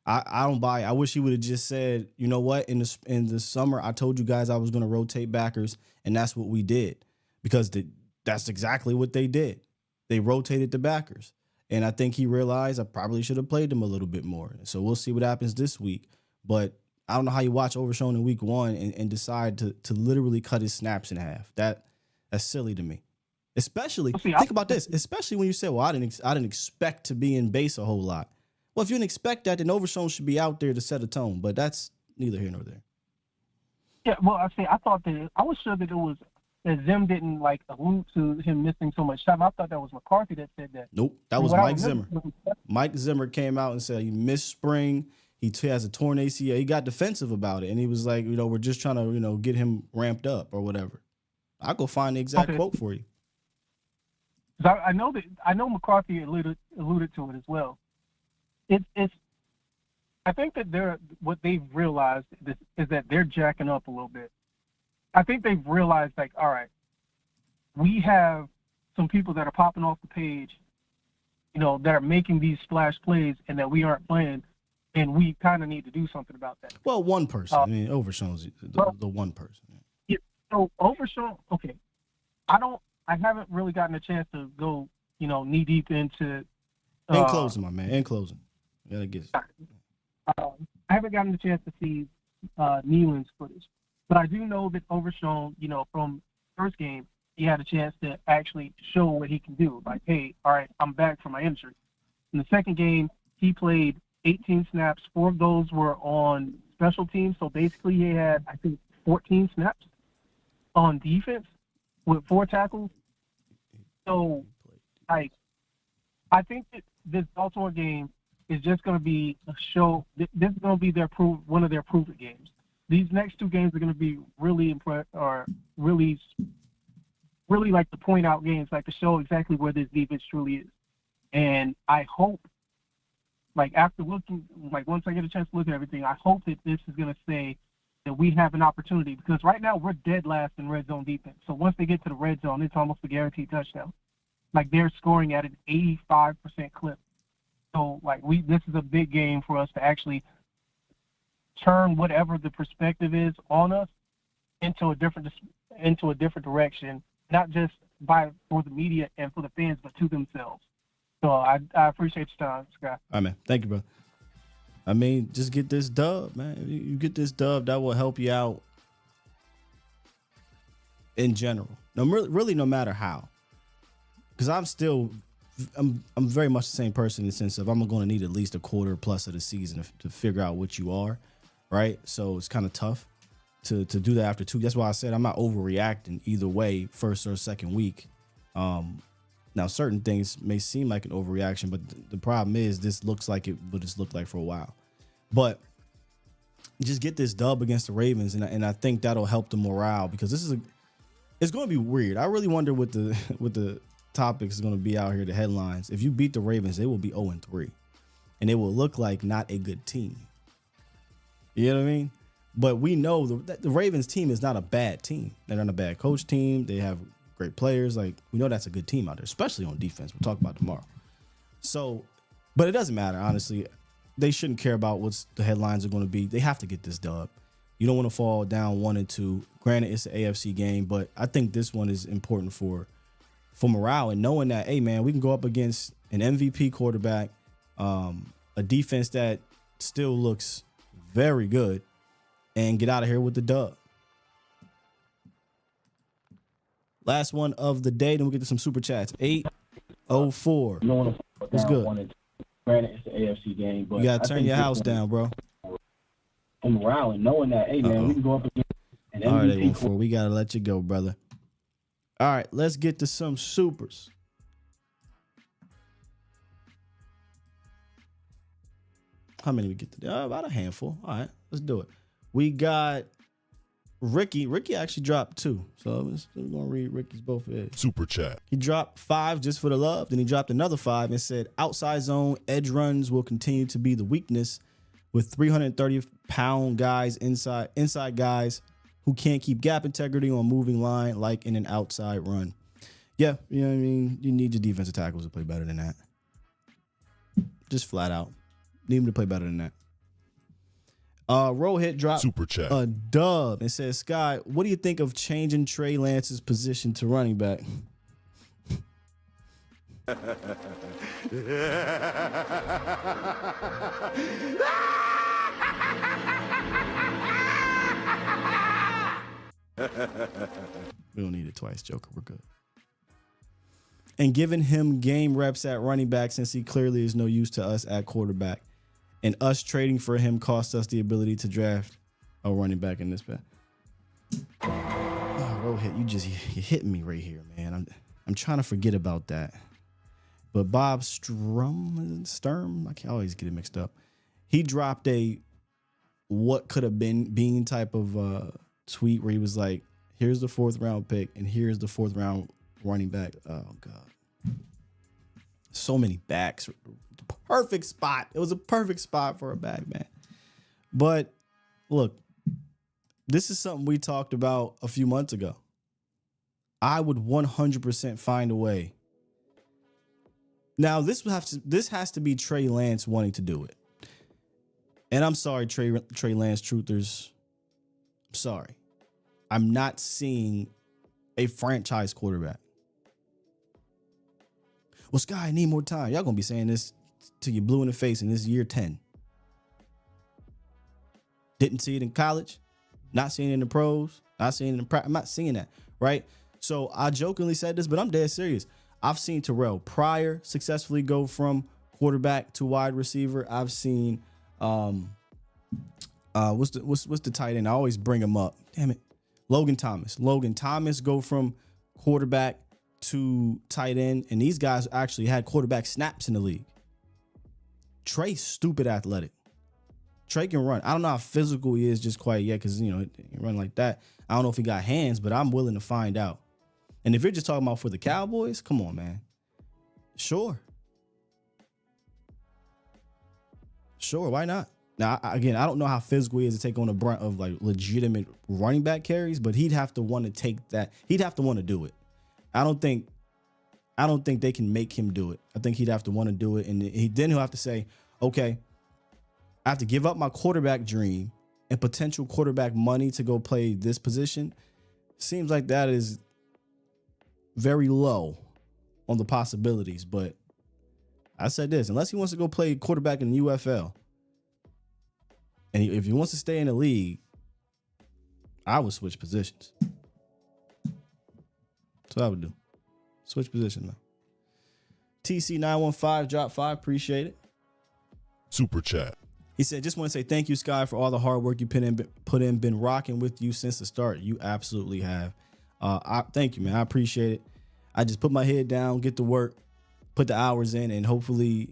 I don't buy it. I wish he would have just said, you know what, in the summer, I told you guys I was going to rotate backers, and that's what we did, because that's exactly what they did. They rotated the backers. And I think he realized I probably should have played them a little bit more. So we'll see what happens this week. But I don't know how you watch Overshown in week 1 and decide to literally cut his snaps in half. That's silly to me. Especially, think about this, especially when you say, well, I didn't expect to be in base a whole lot. Well, if you didn't expect that, then Overshown should be out there to set a tone. But that's neither here nor there. Yeah, well, I thought that I was sure that it was that Zim didn't allude to him missing so much time. I thought that was McCarthy that said that. Nope, that was Mike Zimmer. Mike Zimmer came out and said he missed spring. He has a torn ACL. He got defensive about it, and he was like, we're just trying to, get him ramped up or whatever. I'll go find the exact quote for you. I know McCarthy alluded to it as well. I think that what they've realized is that they're jacking up a little bit. I think they've realized, all right, we have some people that are popping off the page, that are making these splash plays, and that we aren't playing, and we kind of need to do something about that. Well, one person. Overshown's the one person. Yeah. So Overshown, okay. I haven't really gotten a chance to go, knee deep into. In closing, my man. In closing, you gotta get. I haven't gotten the chance to see Nealon's footage. But I do know that Overshown, from first game, he had a chance to actually show what he can do. Like, hey, all right, I'm back from my injury. In the second game, he played 18 snaps. 4 of those were on special teams. So basically he had, I think, 14 snaps on defense with 4 tackles. So, I think that this Baltimore game is just going to be a show. This is going to be one of their prove-it games. These next 2 games are going to be really really like the point out games, like to show exactly where this defense truly is. And I hope, after looking, once I get a chance to look at everything, I hope that this is going to say that we have an opportunity, because right now we're dead last in red zone defense. So once they get to the red zone, it's almost a guaranteed touchdown. They're scoring at an 85% clip. So this is a big game for us to actually turn whatever the perspective is on us into a different direction, not just for the media and for the fans, but to themselves. So I appreciate your time, Scott. All right, man. Thank you, bro. Just get this dub, man. You get this dub, that will help you out in general. No, really, no matter how. Because I'm very much the same person in the sense of I'm going to need at least a quarter plus of the season to figure out what you are, right? So it's kind of tough to do that after 2. That's why I said I'm not overreacting either way, first or second week. Now, certain things may seem like an overreaction, but the problem is this looks like it would just look like for a while. But just get this dub against the Ravens, and I think that'll help the morale, because it's going to be weird. I really wonder what the topics is going to be out here, the headlines. If you beat the Ravens, they will be 0-3, and it will look like not a good team. You know what I mean? But we know the Ravens team is not a bad team. They're not a bad coach team. They have great players. We know that's a good team out there, especially on defense. We'll talk about tomorrow. So, but it doesn't matter, honestly. they shouldn't care about what's the headlines are going to be. They have to get this dub. You don't want to fall down 1-2. Granted, it's an AFC game, but I think this one is important for morale and knowing that, hey, man, we can go up against an MVP quarterback, a defense that still looks very good, and get out of here with the dub. Last one of the day, then we'll get to some super chats. 804. What's good? Granted, it's the AFC game, but you gotta turn your house down, bro. For morale and knowing that, hey, man, we can go up against an MVP. All right, 814. We gotta let you go, brother. All right, let's get to some supers. How many we get today? About a handful. All right, let's do it. We got Ricky. Ricky actually dropped 2. So we're going to read Ricky's both of his. Super chat. He dropped 5 just for the love. Then he dropped another 5 and said, outside zone edge runs will continue to be the weakness with 330-pound guys inside guys who can't keep gap integrity on moving line like in an outside run. Yeah, you know what I mean? You need your defensive tackles to play better than that. Just flat out. Need him to play better than that. Rohit dropped Super chat. a dub and says, Sky, what do you think of changing Trey Lance's position to running back? We don't need it twice, Joker. We're good. And giving him game reps at running back since he clearly is no use to us at quarterback. And us trading for him cost us the ability to draft a running back in this pack. Oh, Rohit, you hit me right here, man. I'm trying to forget about that. But Bob Sturm, I can always get it mixed up. He dropped a what could have been type of tweet where he was like, here's the 4th round pick and here's the 4th round running back. Oh God. So many backs. Perfect spot. It was a perfect spot for a back, man. But look, this is something we talked about a few months ago. I would 100% find a way. Now, this has to be Trey Lance wanting to do it. And I'm sorry, Trey Lance truthers. I'm sorry. I'm not seeing a franchise quarterback. Well, Sky, I need more time. Y'all gonna be saying this till you blue in the face in this year 10. Didn't see it in college. Not seeing it in the pros. Not seeing it in practice. I'm not seeing that, right? So I jokingly said this, but I'm dead serious. I've seen Terrell Pryor successfully go from quarterback to wide receiver. I've seen what's the tight end? I always bring him up. Damn it. Logan Thomas. Logan Thomas go from quarterback to tight end, and these guys actually had quarterback snaps in the league. Trey's stupid athletic. Trey can run. I don't know how physical he is just quite yet because, you know, he run like that. I don't know if he got hands, but I'm willing to find out. And if you're just talking about for the Cowboys, come on, man. Sure, why not? Now, again, I don't know how physical he is to take on the brunt of like legitimate running back carries, but he'd have to want to take that. He'd have to want to do it. I don't think they can make him do it. I think he'd have to want to do it, and he'll have to say, okay, I have to give up my quarterback dream and potential quarterback money to go play this position. Seems like that is very low on the possibilities, but I said this, unless he wants to go play quarterback in the UFL, and if he wants to stay in the league, I would switch positions. That's what I would do. Switch position, man. TC915 drop 5. Appreciate it. Super chat. He said, just want to say thank you, Sky, for all the hard work you put in. Been rocking with you since the start. You absolutely have. Thank you, man. I appreciate it. I just put my head down, get to work, put the hours in, and hopefully,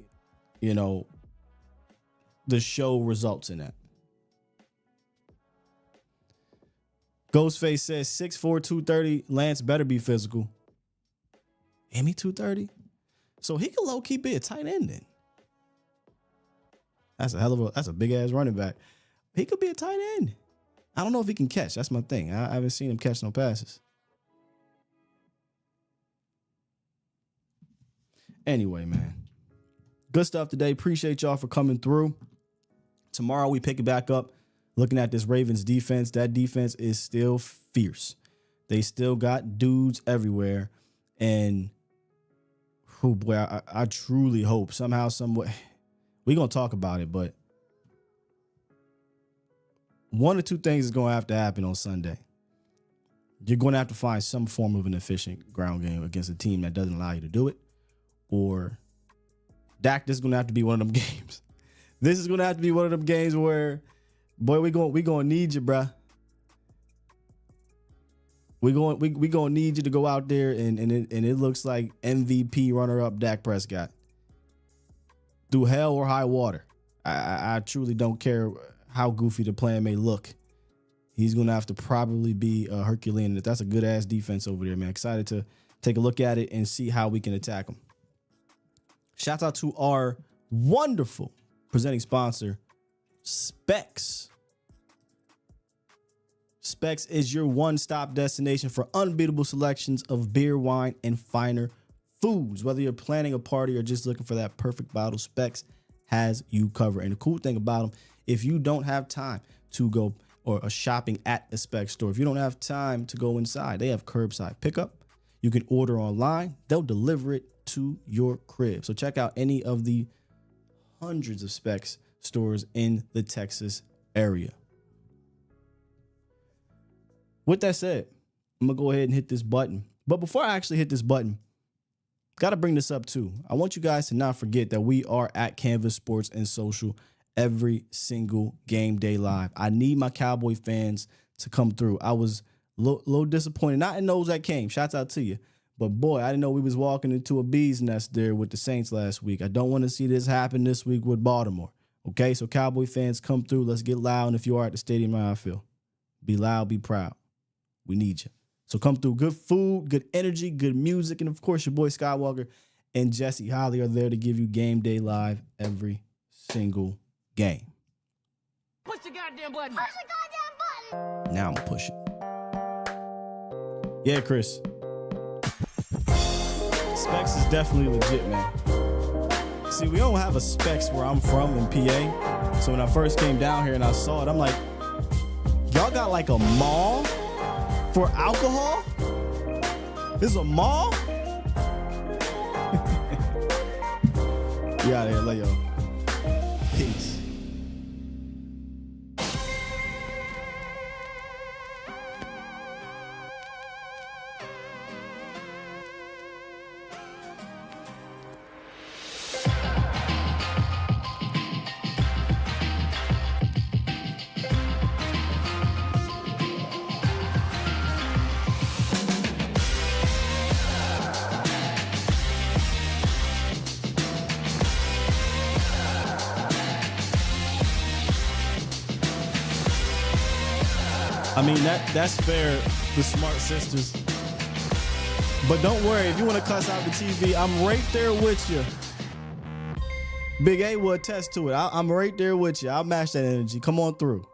you know, the show results in that. Ghostface says 6'4", 230. Lance better be physical. Am he 230? So he could low-key be a tight end then. That's a big ass running back. He could be a tight end. I don't know if he can catch. That's my thing. I haven't seen him catch no passes. Anyway, man. Good stuff today. Appreciate y'all for coming through. Tomorrow we pick it back up, looking at this Ravens defense. That defense is still fierce. They still got dudes everywhere. And, oh boy, I truly hope somehow, some way, we're going to talk about it, but one or two things is going to have to happen on Sunday. You're going to have to find some form of an efficient ground game against a team that doesn't allow you to do it, or Dak, this is going to have to be one of them games. This is going to have to be one of them games where, boy, we going to need you, bruh. We going to need you to go out there and it looks like MVP runner-up Dak Prescott. Through hell or high water. I truly don't care how goofy the plan may look. He's going to have to probably be a Herculean. That's a good-ass defense over there, man. Excited to take a look at it and see how we can attack them. Shout out to our wonderful presenting sponsor, Specs. Specs is your one-stop destination for unbeatable selections of beer, wine, and finer foods. Whether you're planning a party or just looking for that perfect bottle, Specs has you covered. And the cool thing about them, if you don't have time to go or a shopping at a Specs store, if you don't have time to go inside, they have curbside pickup. You can order online. They'll deliver it to your crib. So check out any of the hundreds of Specs stores in the Texas area. With that said, I'm going to go ahead and hit this button. But before I actually hit this button, got to bring this up too. I want you guys to not forget that we are at Canvas Sports and Social every single game day live. I need my Cowboy fans to come through. I was a little disappointed, not in those that came. Shouts out to you. But boy, I didn't know we was walking into a bee's nest there with the Saints last week. I don't want to see this happen this week with Baltimore. Okay, so Cowboy fans, come through. Let's get loud. And if you are at the stadium, how I feel. Be loud, be proud. We need you. So come through. Good food, good energy, good music. And of course, your boy Skywalker and Jesse Holly are there to give you game day live every single game. Push the goddamn button. Push the goddamn button. Now I'm going to push it. Yeah, Chris. Specs is definitely legit, man. See, we don't have a Specs where I'm from in PA. So when I first came down here and I saw it, I'm like, y'all got like a mall for alcohol? This is a mall? You out of here, love y'all. Peace. I mean, that's fair, the smart sisters. But don't worry, if you want to cuss out the TV, I'm right there with you. Big A will attest to it. I'm right there with you. I'll match that energy. Come on through.